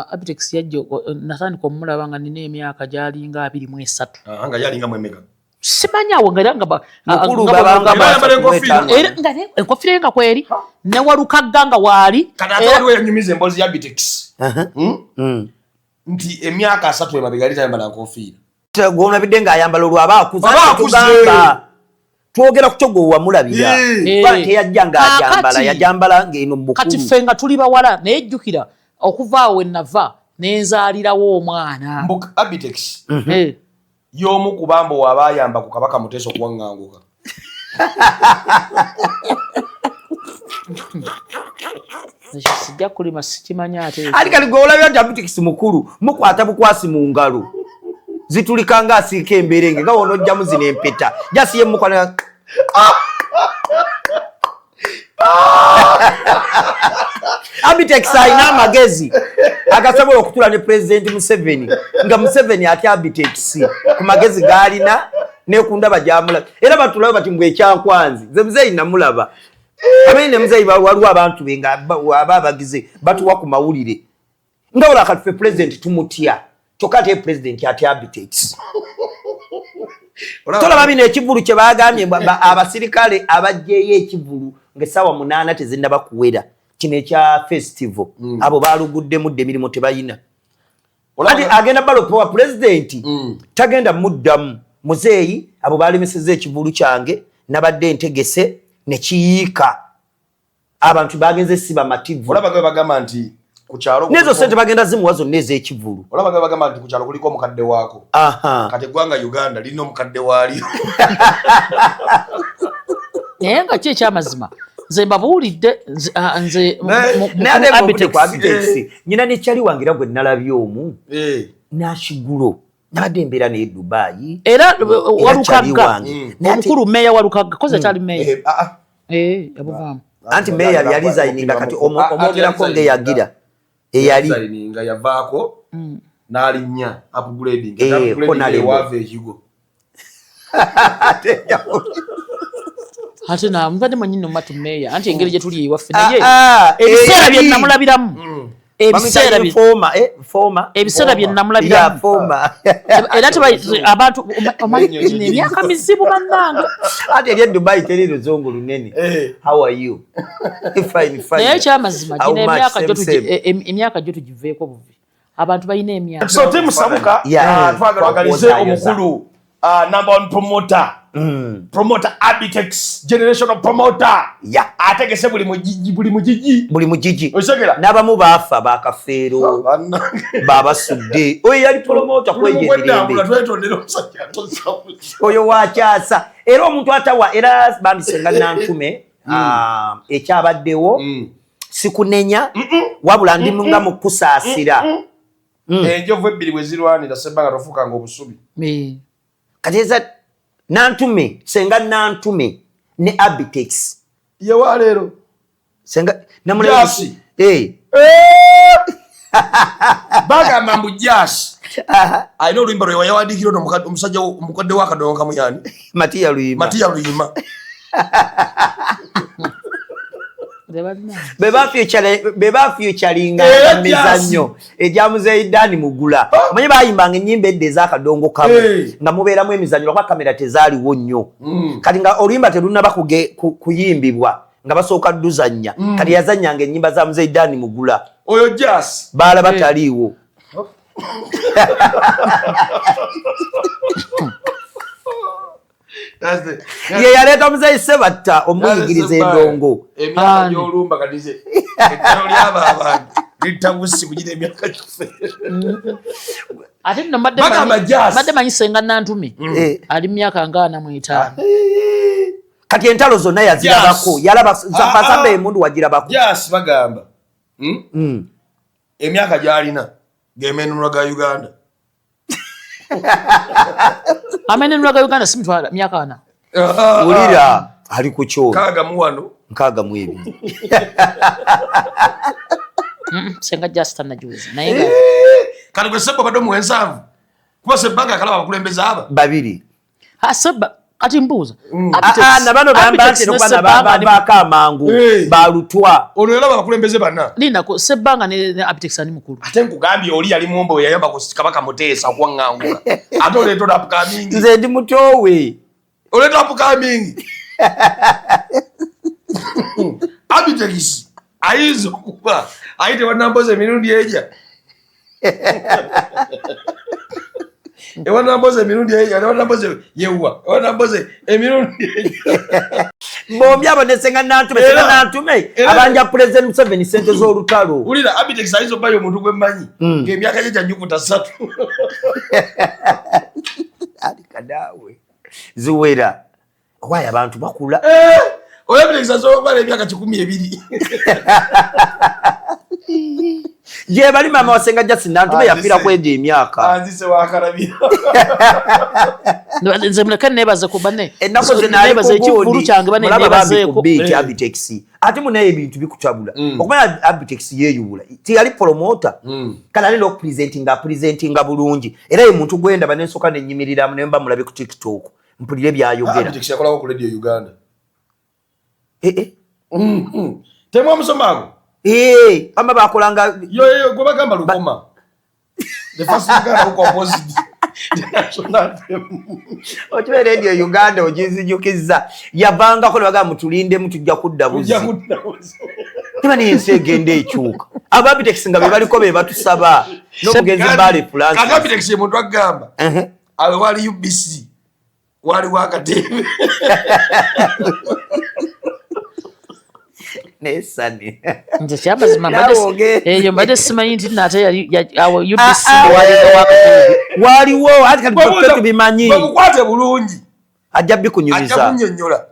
Speaker 2: Abitex yajja natandika omulaba nga nina emyaka gyalinga 23
Speaker 1: nga yalinga mu emeka
Speaker 2: simanyi awo nga enkofiira nga kweri ne walukagga nga waali
Speaker 1: kati ate waliwo enyumiza emboozi ya Abitex nti emyaka 3 emabega yali tayambala nkofiira
Speaker 3: gwonabidde ng'ayambala olwaba akuzatugamba twogera ku kyo gwe wamulabira teyajja ng'ajambala yajambala ng'eno mu
Speaker 2: kati ffe nga tuli bawala naye jjukira okuva awo enava nenzaalirawo omwana
Speaker 1: Abitex y'omu ku bambo waba ayamba ku Kabaka Muteesa okuwaŋŋanguka
Speaker 2: sijja kulima sikimanyi ate
Speaker 3: ati kati gwe olabira nti Abitex mukulu mukwata bukwasi mu ngalo zitulika ng'asiika emberenge nga wona ojjamu zino empeta jasi ye mukwana Abitex alina amagezi agasobola okutula ne President Museveni nga Museveni atya Abitex ku magezi g'alina nekundaba gyamulaba era batulabe bati mbwe ekyankwanzi ze muzeeyi namulaba abayi ne muzeeyi waliwo abantu be nga aba abagize batuwa ku mawulire nga wala kati ffe President tumutya kyokka ate President atya Abitex tolaba bino ekivulu kye bagambye abasirikale abajjeeyo ekivulu ng'essaawa 8 tezinnaba kuwera kino ekya festival abo baaluguddemu dde emirimu tebayina ati agenda balopowa President tagenda muddamu muzeeyi abo baalemesezza ekivulu kyange nabadde ntegese ne kiyiika abantu bagenze siba mativu
Speaker 1: olaba gwe bagamba nti ku kyalo
Speaker 3: nezo sente bagenda zimuwa zonna ez'ekivulu
Speaker 1: olaba gwe bagamba nti ku kyalo kuliko omukadde waako kati eggwanga Uganda lirina omukadde waalyo
Speaker 2: naye nga ki ekyamazima nze mbabuulidde nze
Speaker 3: Abitex nyina nekyali wange era gwe nalabye omu nakigulo nabadde embeera naye Dubai
Speaker 2: era walukagga omukulu meeya walukagga koze kyali meeya yabuvaamu
Speaker 3: anti meeya yali zayininga kati omwogerako ng'eyagira eyali
Speaker 1: nga yavaako n'alinnya upgrading wava ekigo
Speaker 2: ate mbadde mwenyini omumatu meeya anti engeri gye tuli ewaffe naye ebiseera bye namulabiramu ebiseera bye namulabiramu era abantu omanyi emyaka mizibu bannange
Speaker 3: ate eri Dubai teri luzungu lunene how are you
Speaker 2: naye ekyamazima gino emyaka gyo tugiveeko buvi abantu balina emyaka
Speaker 1: so timu Sabuka twagalize omukulu number 1 promoter promoter Abitex generational promoter ategese buli mujiji osegera
Speaker 3: n'abamu baafa bakafeero babasudde oyo yali promoter kwejedirembe oyo wakyasa era omuntu atawa era bambisenga nantume ekyabaddewo sikunenya wabula ndimu nga mukusaasira
Speaker 1: enjovu ebbiri bwe zirwanira sebbanga tofuukanga obusubi
Speaker 3: kati eza nantume senga nantume ne Abitex
Speaker 1: yewa leero
Speaker 3: senga
Speaker 1: namulasi bagamba mbu jasi alina oluyimba lwe yawandiikira ono omusajja omukadde w'akadongo kamuyani
Speaker 3: Matiya Luyima bebafyucalinga emizannyo egya Muzeeyi Dani Mugula omanyi bayimbanga ennyimba edda ez'akadongo kamu nga mubeeramu emizannyo lwakuba kamera tezaaliwo nnyo kati nga oluyimba terunaba kuyimbibwa nga basooka dduzannya kati yazannyanga ennyimba za Muzeeyi Dani Mugula
Speaker 1: oyo jasi
Speaker 3: baalaba taliiwo ye yaleeta omuzeyi Sebatta omuyigiriza endongo.
Speaker 1: Emyaka gy'olumba kadize. Ettalo ly'aba abantu littabusi kugira emyaka gyaffe.
Speaker 2: Ate nno mbadde manyi senga Nantumi ali myaka nga 45.
Speaker 3: Kati entalo zonna yazirabako yalaba Mpasamba emundu wagirabako.
Speaker 1: Yes bagamba. Emyaka gy'alina g'emeenunula ga Uganda.
Speaker 2: Amenenula ga Uganda simutwala myaka 4.
Speaker 3: Ulira ali ku kyo.
Speaker 1: Kaga mu wano.
Speaker 3: Nkaga mu ebi.
Speaker 2: Senga Justin na juzi. Naye
Speaker 1: kali gwe Seba bado mu ensanvu. Kuba Sebanga kalaba bakulembeza aba.
Speaker 3: Babiri.
Speaker 2: Ha Seba kati mbuuza.
Speaker 3: Na bano bamba nti no bana baka amangu balutwa.
Speaker 1: Ono yalaba bakulembeze bana.
Speaker 2: Nina ko Sebanga ne Abitex ani mukulu.
Speaker 1: Ate nkugambye oli yali mumbo yayamba ku Kabaka Muteesa kwangangula. Ate oleto dapuka mingi.
Speaker 3: Nze ndi mutowe.
Speaker 1: Oleto dapuka mingi. Abitex aizo kuba aite wanamboze mirundi eja. Wanamboze mirundi eja, wanamboze yewa, wanamboze emirundi eja.
Speaker 3: Mbombi abo senga Nantume abanja President Museveni sente z'olutalo.
Speaker 1: Ulira Abitex aizo bayo omuntu gwe mmanyi. Ng'emyaka gye janjukuta 3.
Speaker 3: Ali kadawe. Ziwera. Why abantu bakula?
Speaker 1: Oya Abitex azobala emyaka 12.
Speaker 3: Je bali mama wasenga Justin Nantume yapira kwege emyaka.
Speaker 1: Anzise wakarabira.
Speaker 2: Nze muleka nebaze ku bane.
Speaker 3: Enako ze
Speaker 2: nebaze ekivulu kyange bane nebaze ko
Speaker 3: Abitex. Ate munaye ebintu bikutabula. Okumanya Abitex yeyubula. Ti yali promoter. Kala ali no presentinga bulungi. Era ye muntu gwenda banensoka nenyimirira munemba mulabe ku TikTok. Mpulire byayogera.
Speaker 1: Abitex yakola ku Radio Uganda. Temwa musomago.
Speaker 3: Amba bakolanga
Speaker 1: yo go bagamba lukoma. The first Uganda uko opposite.
Speaker 3: Ochiwe Radio Uganda ojizijukiza yavanga ko baga mutulinde mutujja kuddabuzi. Tiba ni nsegende ekyuka. Ababitex nga bebaliko be batusaba no mugenzi bale France.
Speaker 1: Ababitex muntu agamba. Awe wali UBC. Wali wakatebe.
Speaker 3: Nesani.
Speaker 2: Nje cyambaza mama eyo mbade simanyi nti nate ya UBC
Speaker 3: waliwo ati kati bimanyi
Speaker 1: bamukwate bulungi
Speaker 3: ajja bikunyuliza
Speaker 1: ajja kunyonyola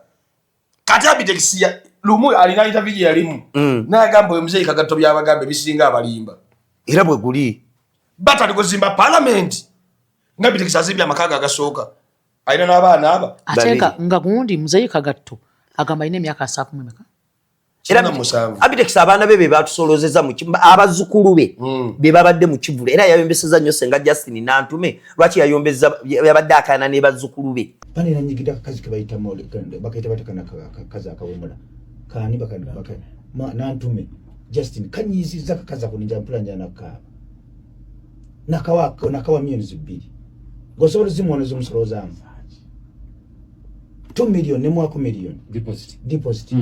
Speaker 1: kati Abitex ya lumu alina interview yalimu n'agamba oyo muzeyi kagato byabagambe bisinga abalimba
Speaker 3: era bwe guli
Speaker 1: batali kuzimba parliament Abitex azibya makaga agasooka alina n'abaana aba
Speaker 2: atenga nga gundi muzeyi kagato agamba ine myaka 7 mwemeka.
Speaker 3: Abitex abaana be batusolozeza mu abazukulu be be babadde mu kivule era yayombeseza nnyo senga Justin Nantume lwaki yayombeza yabadde akana ne bazukulu be
Speaker 20: pani na nyigida kazi kebayita mole bakaita batakana kazi akawomula kani bakana Nantume Justin kanyiziza kaza kuninja mpulanja nakawa millions 2 gosobolo zimone zomusoloza 2 million ne mwako million deposit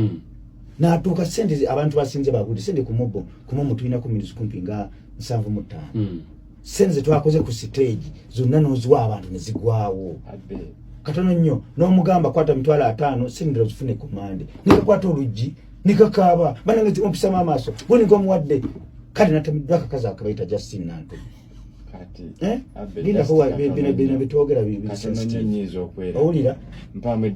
Speaker 20: na atuka sente abantu basinze bagudi sente kumobo kumomutu ina kumirizu kumpinga 75 senze twakoze ku stage zonna nozwa abantu nezigwawo katono nnyo n'omugamba kwata mitwala 5 sindiro zifune komande nikakwata oluji nikakaba banangezi ompisa amaso boni ngomuwadde kati natamidwaka kaza akabaita Justin Nantume Lina kuwa bina bitogera Olira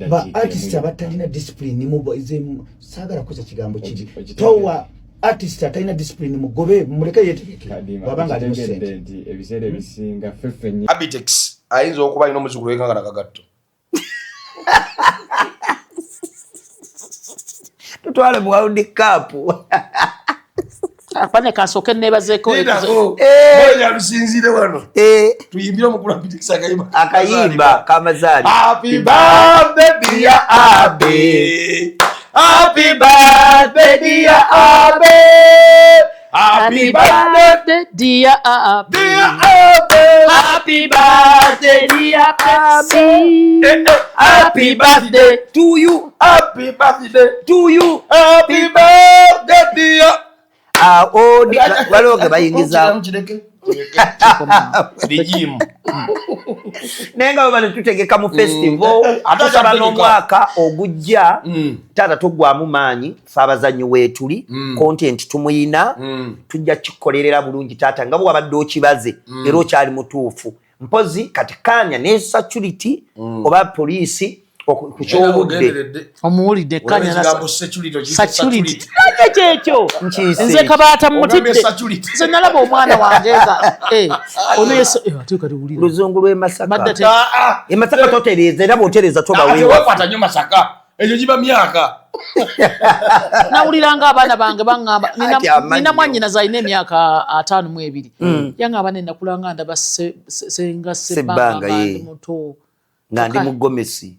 Speaker 20: ba artist abatalina discipline mubo izemu sagala kuza kigambo kiri towa artist atalina discipline mugobe muleka yetekeke babanga ali musente
Speaker 6: ebisere bisinga fefenye
Speaker 1: Abitex ayinza okuba ino muzukulu wekanga nakagatto
Speaker 3: tutwale mu World Cup
Speaker 2: Apane kasoke nebazeko
Speaker 1: boya lusinzire wano tuyimbira mukula Abitex
Speaker 3: akayimba kamazali
Speaker 1: Happy birthday dear Abe Happy birthday dear Abe Happy birthday
Speaker 2: dear Abe
Speaker 1: Happy birthday dear Abe Happy birthday
Speaker 3: to you
Speaker 1: Happy birthday
Speaker 3: to you
Speaker 1: Happy birthday dear
Speaker 3: waloge bayingiza
Speaker 1: Dijimu
Speaker 3: Nenga bano tutegeka mu festival atusaba n'omwaka ogujja tata tugwamu maanyi abazanyi weetuli content tumuyina tujja kikolerera bulungi tata nga bwabadde okibaze era okyali mutuufu mpozi kati kanya ne security oba poliisi okukyobudde
Speaker 2: omuwulidde kanya
Speaker 1: security
Speaker 2: kyekyo nze kabaata mutidde nze nalaba omwana wange nga
Speaker 3: luzungu lw'emasaka emasaka totereza era bw'otereza
Speaker 1: tobaweewakwata nnyo masaka ekyo giba myaka
Speaker 2: nawuliranga abaana bange baŋŋamba nina mwannyinaze alina emyaka 52 yaŋŋamba nenakulanga ndaba senga sebbanga ndi muto
Speaker 3: nga ndi mugomesi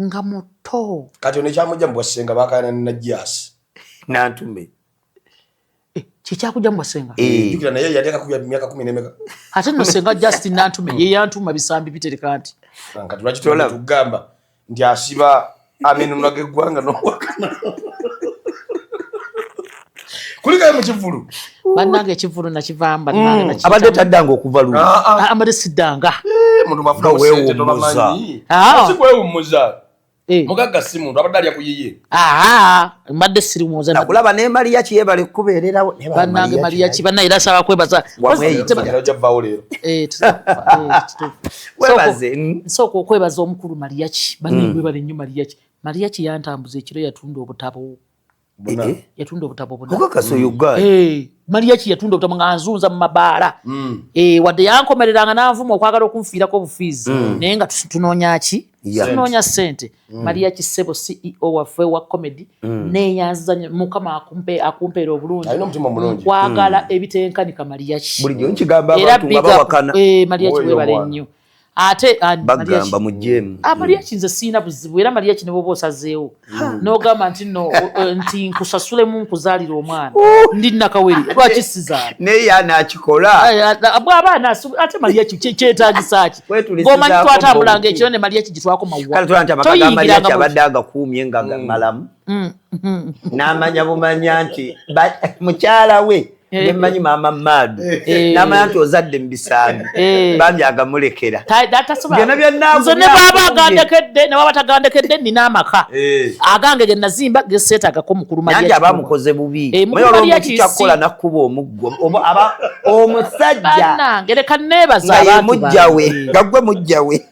Speaker 2: nga muto
Speaker 1: kati ono ekyamujja mu bwasenga bakayana ne Najjasi
Speaker 3: nantume
Speaker 2: kikyakujja mu bwasenga
Speaker 1: jukira naye yali akakubya myaka 10 nemeka
Speaker 2: ate no senga Justin nantume ye yantuma bisambi bitereka nti
Speaker 1: kati lwaki tugamba nti asiba amene nage gwanga n'owakana kulikayo mu kivulu
Speaker 2: bannange ekivulu nakivamba
Speaker 3: abadde taddanga okuvalula
Speaker 2: amade siddanga
Speaker 1: muntu bafuna sente tobamanyi sikwewummuza mugagga si muntu abadde alya kuyiye
Speaker 2: mbadde sirimuuza
Speaker 3: nakulaba ne Mariachi yebale kubeererawo
Speaker 2: bannange Mariachi banna era asaba kwebaza
Speaker 1: javaawo leero
Speaker 2: nsooka okwebaza omukulu Mariachi banne bale nnyo Mariachi yantambuza ekiro yatunda obutabo yatunda obutabo Mariachi yatunda obutabo nga nzunza mu mabaala wadde yankomereranga n'anvuma okwagala okunfiirako obufiizi naye nga tunoonya ki tunoonya ssente Mariachi Ssebo CEO waffe wa comedy neeyanziza mukama akumpeera obulungi nkwagala ebitenkanika Mariachi
Speaker 3: era
Speaker 2: Mariachi webale nnyo ate
Speaker 3: bagamba mujjemu
Speaker 2: Mariachi nze siina buzibu era Mariachi ne bwoba osazeewo n'ogamba nti nkusasulemu nkuzaalira omwana ndi nakaweri lwaki sizaala
Speaker 3: naye anaakikola
Speaker 2: bw'aba ate Mariachi kyetaagisa ki ng'omanyi twatambulanga ekiro ne Mariachi gye twakoma
Speaker 3: Mariachi abadde agakuumye nga malamu n'amanya bumanya nti mukyala we nemanyi maama Madu namanya nti ozadde mubisambi bambi agamulekera
Speaker 2: nze ne baba agandekedde ne baba tagandekedde nina amaka agange ge nazimba geseetagako mukulu
Speaker 3: Mariachi nanti abamukoze bubi kyakkola nakkuba omuggo aba omusajja
Speaker 2: nange leka neebaza abantu
Speaker 3: mujjawe nga gwe mujjawe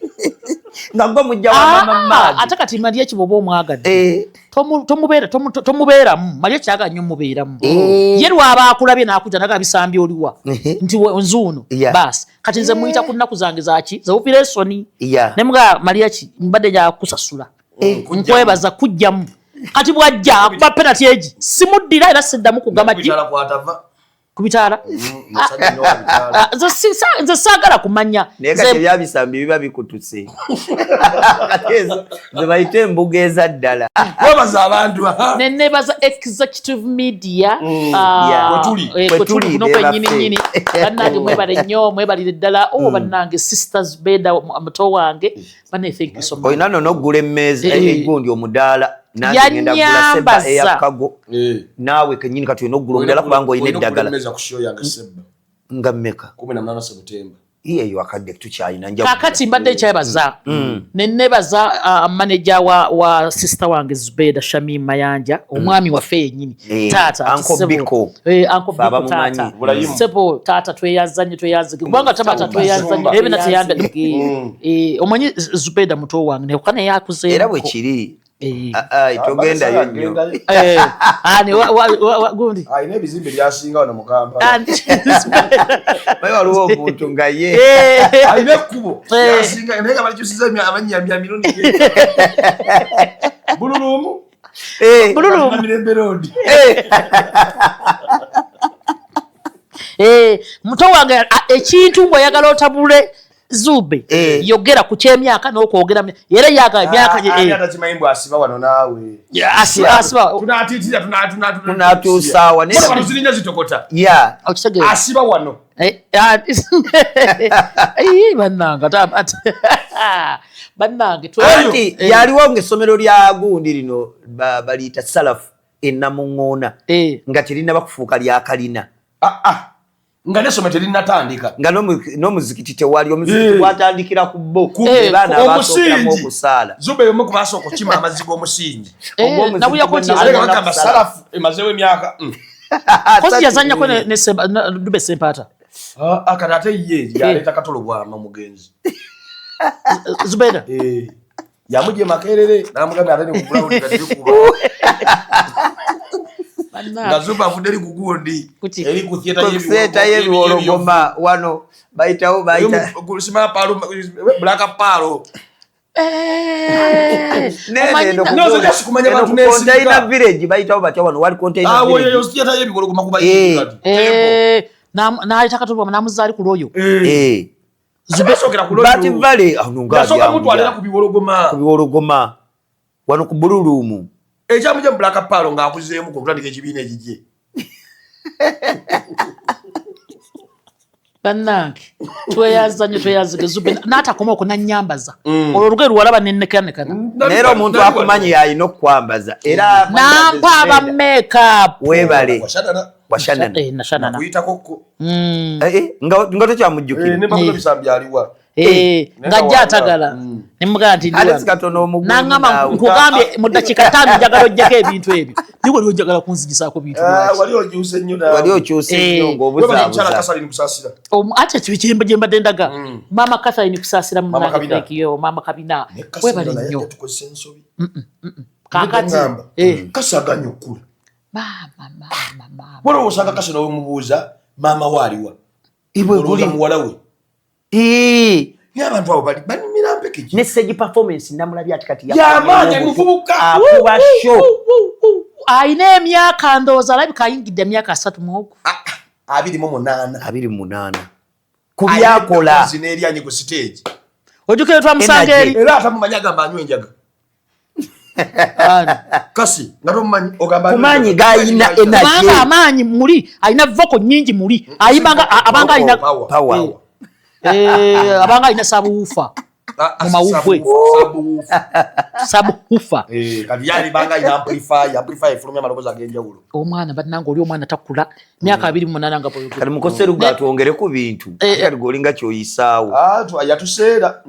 Speaker 3: nga gwe mujja wa maama Madu
Speaker 2: ate kati Mariachi bwoba omwagadde tomubeeramu Mariachi aga nnyo mubeeramu ye lwaba akulabye n'akujja naga bisambi oliwa nti nzuuno basi kati nze muyita ku nnaku zange zaki zaoperation ne mga Mariachi mbadde jakusasula nkwebaza kujjamu kati bwajja akuba penalty egi simuddira era siddamu kugamba kubitaala nze saagala kumanya
Speaker 3: naye kati ebyabisambi biba bikutuse ze bayite embuga ezaddala
Speaker 1: webaza abantu
Speaker 2: nenebaza executive media kwetuli kwennyininyini bannange mwebale nnyo mwebalire ddala bannange sisters beda muto wange bane thank you so much
Speaker 3: olina n'oggula emmeeza egundi omudaala
Speaker 2: yanyambaza
Speaker 3: naawe kenyini kati olina oggula omudaala kubanga olina eddagala nga mmeka
Speaker 1: 18 September
Speaker 3: eyo akadde tukyalina
Speaker 2: kakati mbadde ekyebaza nenebaza manager wa sister wange Zubeda Shamim Mayanja omwami waffe yennyini taata
Speaker 3: Uncle Biko
Speaker 2: taata Sebo taata tweyanzanye kubanga tabata tweyanzanye ebe nateyanda omanyi Zubeda muto wange ne kana yakuze
Speaker 3: era bwe kiri togendayo nnyo
Speaker 2: gundi
Speaker 1: ayina ebizimbe byasinga wano mu Kampala
Speaker 3: naye waliwo omuntu nga ye
Speaker 1: ayina ekkubo yasinga naye nga balikyusiza amannya mirundi Bululumu Mirembe Road
Speaker 2: muto wange ekintu ng'oyagala otabule Zube yogera ku kyemyaka n'okwogera era yaga emyaka
Speaker 1: gye atakimanyi mbw asiba wano naawe
Speaker 2: asiba
Speaker 1: tunatiitira
Speaker 3: tunatuusaawa
Speaker 1: tuzirinnya zitokota
Speaker 2: okitegeera
Speaker 1: asiba wano
Speaker 2: bannange
Speaker 3: anti yaliwo ng'essomero lya gundi lino baliyita Salafu Ennamuŋŋoona nga terina bakufuuka lya kalina
Speaker 1: nga n'essomero terinatandika
Speaker 3: nga n'omuzikiti tewali omuzikiti gwatandikira ku bo baana abasookeramu okusaala
Speaker 1: Zube y'omu ku baasooka okukima amazzi g'omusingi
Speaker 2: nabuyakoti
Speaker 1: salafu emazeewo emyaka
Speaker 2: kozi yazanyako ne Dube Sempata
Speaker 1: akati ate ye yaleeta katolo bwama mugenzi
Speaker 2: Zubeda
Speaker 1: yamugye makerere namugambye ate nekugulawuni katirikuba nga Zube avudde eri ku gundi eri ku
Speaker 3: theeta y'ebiwologoma wano bayitawo
Speaker 1: Black Paro
Speaker 3: container village bayitawo batya wano wali container
Speaker 2: naleta katolwa namuzaali ku Royo
Speaker 3: kubiwologoma wano ku Bululuumu
Speaker 1: ekyamuje Black Paro ng'akuzeemu kutandika ekibiina ekijje
Speaker 2: bannange tweyazige Zube n'atakoma okunanyambaza olwo olugoye luwalaba nennekanekana
Speaker 3: naye omuntu akumanyi yalina okukwambaza era
Speaker 2: nampa aba makeup
Speaker 3: webale washanana nga tokyamujjukira
Speaker 2: ng'ajja atagala nemugamba nti naŋŋamba nkugambye mu ddakiika 5 njagala ojjako ebintu ebyo niwe wali ojjagala kunzigisaako bintu
Speaker 3: wali okyuse nnyo ng'obuzaabuza
Speaker 2: ate gye mbadde ndaga maama Catherine kusaasira munangeyo maama Kabina webale nnyo kakati
Speaker 1: kasaganya okula waliwo osanga kasi nawe mubuuza maama waaliwa olowooza muwala we n'abantu abo banimira mpekeki
Speaker 3: ne stage performance namulabye ati kati
Speaker 1: yamaanyi muvubuka
Speaker 3: akuba show
Speaker 2: ayina emyaka ndowooza alabika ayingidde emyaka 3
Speaker 3: 28 ku byakola
Speaker 1: zineeryanyi ku stage
Speaker 2: ojjukire twamusanga eri
Speaker 1: era atamumanyi agamba anywa enjaga kasi nga tomumanyi ogamba
Speaker 3: kumanyi gayina energy
Speaker 2: amaanyi muli ayina voko nyingi muli ayibanga abanga ayina
Speaker 3: power
Speaker 2: abanga ayina sabuufa mu mawufwe sabuufa
Speaker 1: kati yalibanga ayina amplify efulumya amaloboozi ag'enjawulo
Speaker 2: omwana bannange oli omwana takula myaka 28 nga
Speaker 3: kati mukoseru gatwongere ku bintu kati golinga kyoyisaawo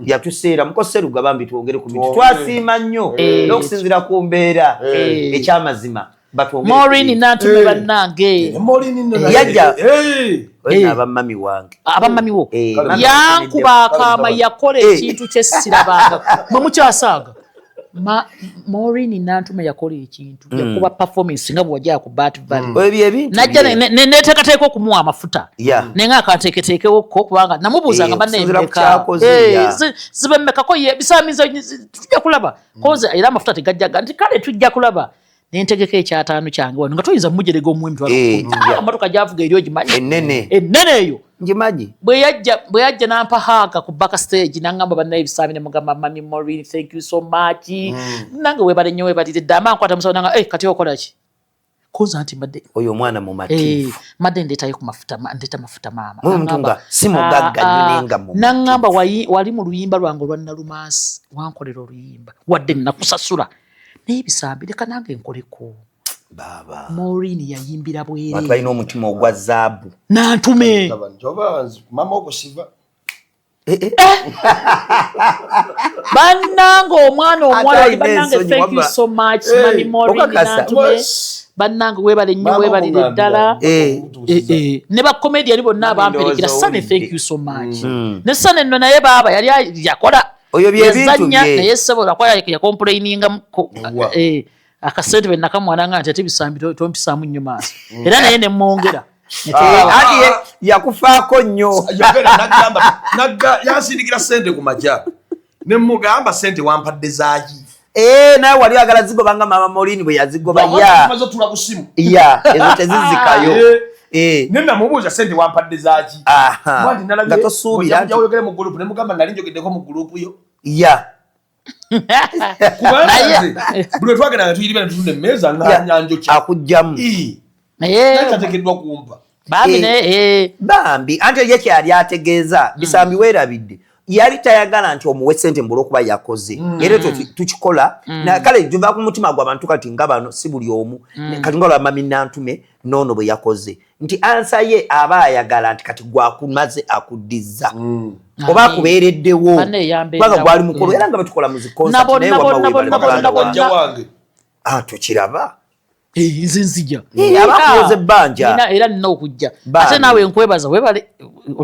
Speaker 3: yatuseera mukoseru gabambi twongere ku bintu twasiima nnyo n'okusinzira ku mbeera ekyamazima
Speaker 2: Maureen Nantume bannange
Speaker 3: yajja abamami wange
Speaker 2: abamami wo yankuba akaama yakola ekintu kyesirabanga mwe mukyasaaga Maureen Nantume yakola ekintu yakuba performance nga bwajja ku Bat Valley najja neteekateeka okumuwa amafuta nenga akateeketeekewo ko kubanga namubuuzanga banneembeka zibemmekako bisaamizo tujja kulaba koze era amafuta tegajjaga nti kale tujja kulaba nentegeka ekyataano kyange wano nga toyinza mumujerega omuwembi amatoka gyavuga eri ogimanyi
Speaker 3: ennene
Speaker 2: eyo
Speaker 3: ngimanyi
Speaker 2: bwe yajja nampa haaga ku back stage nangamba bannaye ebisaami nemugamba mami Maureen thank you so much nange webale nnyo webalire dda amankwata musawo nanga kati okolaki koza nti mbadde
Speaker 3: oyo omwana mumatifu
Speaker 2: mbadde ndeetayo ku mafuta ndeeta mafuta maama
Speaker 3: mumutunga si mugagga nnenga mu
Speaker 2: nangamba wali mu luyimba lwange olwa Nalumansi wankolera oluyimba wadde nakusasula n'ebisambi leka nange nkoleko
Speaker 3: baba
Speaker 2: Maureen yayimbira bwere
Speaker 3: abantu balina omutima ogwa zaabu
Speaker 2: Nantume
Speaker 1: mama okusiva
Speaker 2: bannange omwana omuwala bannange thank you so much mami Maureen Nantume bannange webale nnyo webalire ddala ne bakomediani bonna abamperekera Sane thank you so much ne Sane nno naye baaba yali yakola
Speaker 3: oyo byebintu
Speaker 2: naye sebola kwa yakomplaininga akasente bwe nakamwana nga nti ate bisambi tompisaamu nnyo maaso era naye ne mwongera
Speaker 3: ati yakufaako nnyo
Speaker 1: yansindikira sente ku makya ne mugamba sente wampadde zaaki
Speaker 3: naye wali agala zigobanga mama Maureen bwe yazigoba
Speaker 1: maze tula ku simu
Speaker 3: ezo tezizikayo
Speaker 1: nena mubuuza sente wampadde zaaki
Speaker 3: nga tosuubira
Speaker 1: oyogere mu gurupu ne mugamba nali njogeddeko mu gurupu yo kubanze buli twagenda nga tuyiribana tutunda emmeeza nganyanjo
Speaker 3: akugjamu
Speaker 1: tateekeddwa kumpa
Speaker 3: bambi anti ye kyali ategeeza bisambi weerabidde yali tayagala nti omuwe ssente mbula okuba yakoze era tukikola kale juva ku mutima gw'abantu kati nga bano si buli omu kati nga olwa mami Nantume noono bwe yakoze nti ansa ye aba ayagala nti kati gwakumaze akuddiza oba akubeereddewo kubanga gwali mukolo era nga batukola mu zikonsati naye wamawebajja wange tokiraba
Speaker 2: nze nzija
Speaker 3: abakoze ebbanja
Speaker 2: era nina okujja ate naawe nkwebaza webale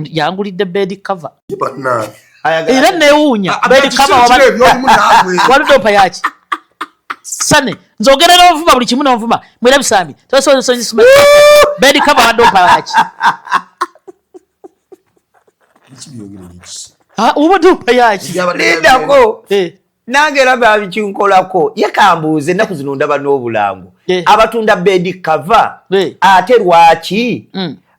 Speaker 2: yangulidde bed cover era newuunya bed cover wabidompa yaki sane nzogerera ovuma buli kimu novuma mwera bisambi bed cover wadompa yaki uba dompa yaki
Speaker 3: lindako nange era babikinkolako yekambuuze ennaku zino ndaba n'obulango abatunda bed cover ate lwaki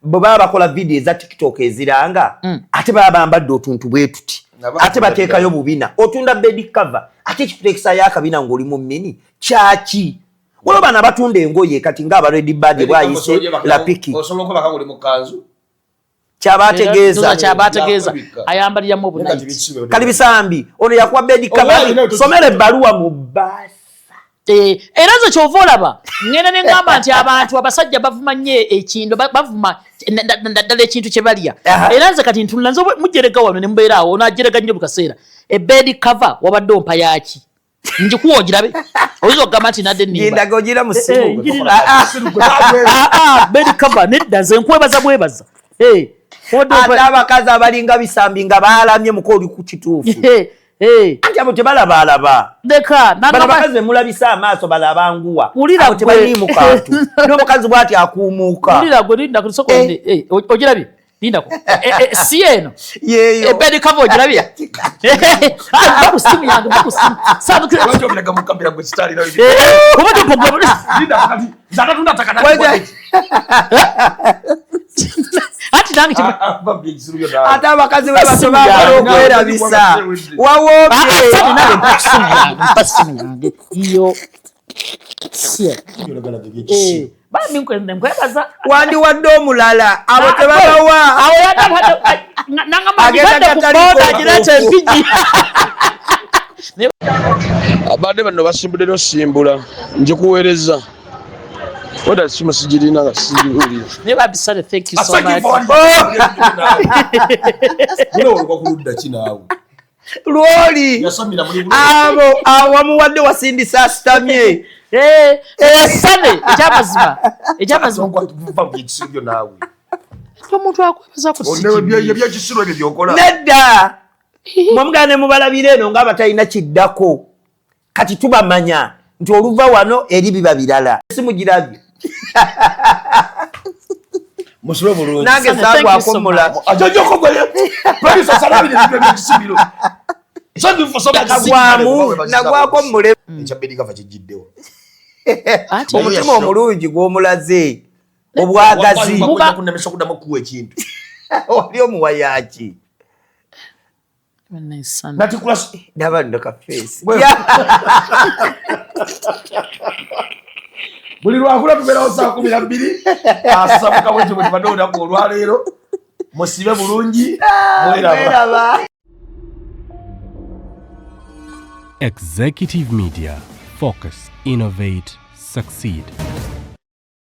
Speaker 3: bwe baba bakola vidiyo eza TikTok eziranga ate baba bambadde otuntu bwe tuti ate bateekayo bubina otunda bed cover ate ekikuteekesayo akabina ng'oli mu mini kyaki waliwo bana batunda engoye kati ng'aba Red Bad bwayise lapiki
Speaker 2: kyabategeeza ayambaliramu obunaiti
Speaker 3: kali bisambi ono yakuwa bed cover somera ebbaluwa mu bbaasi
Speaker 2: era nze kyova olaba ngenda ne ngamba nti abantu abasajja bavuma nnyo ekindo bavuma ddala ekintu kye balya era nze kati ntunula nze mujerega wano ne mubeeraawo onaajerega nnyo bukaseera ebed cover wabadde ompa yaki njikuwa ogirabe oyinza okugamba nti nadde
Speaker 3: nindaga ogira mu simu
Speaker 2: bed cover nedda nze nkwebaza bwebaza
Speaker 3: ate abakazi abalinga bisambi nga baalamye muko oli ku kituufu anti abo tebalabaalaba bano bakazi bemulabisa amaaso balabanguwa abo tebaliimu kantu n'omukazi bw'ati akuumuuka
Speaker 2: ogirabye lindako si eno
Speaker 3: yeeyo
Speaker 2: ebed cover ogirabye bakusimu yange ati nange
Speaker 3: ate abakazi bwe basobola okwerabisa
Speaker 2: wawopasimu yange iyo bambi nkwebaza
Speaker 3: wandiwadde omulala abo tebabawa
Speaker 1: abadde bano basimbudde nosimbula njikuweereza oda simu sigirina nga sigiwulira
Speaker 2: naye babisale thank you so much
Speaker 1: kuludda kinaawe
Speaker 3: lwoli abo awamuwadde wasindisa asitamye
Speaker 2: sane ekyamazima
Speaker 1: naawe
Speaker 2: omuntu akwebaza
Speaker 1: kubyekisiro ebyo byokola
Speaker 3: nedda mwemugane mubalabira eno nga batalina kiddako kati tubamanya nti oluva wano eri biba birala simugirabye nange sagwako mulamu nagwako mule omutima omulungi gw'omulaze obwagazi oli omuwa yaki ndaba ndoka face
Speaker 1: buli lwakula tubeerawo saa 12 asabuka bwetyo bwe tubadde olunaku olwaleero musibe bulungi mweraba.
Speaker 21: Executive Media. Focus, innovate, succeed.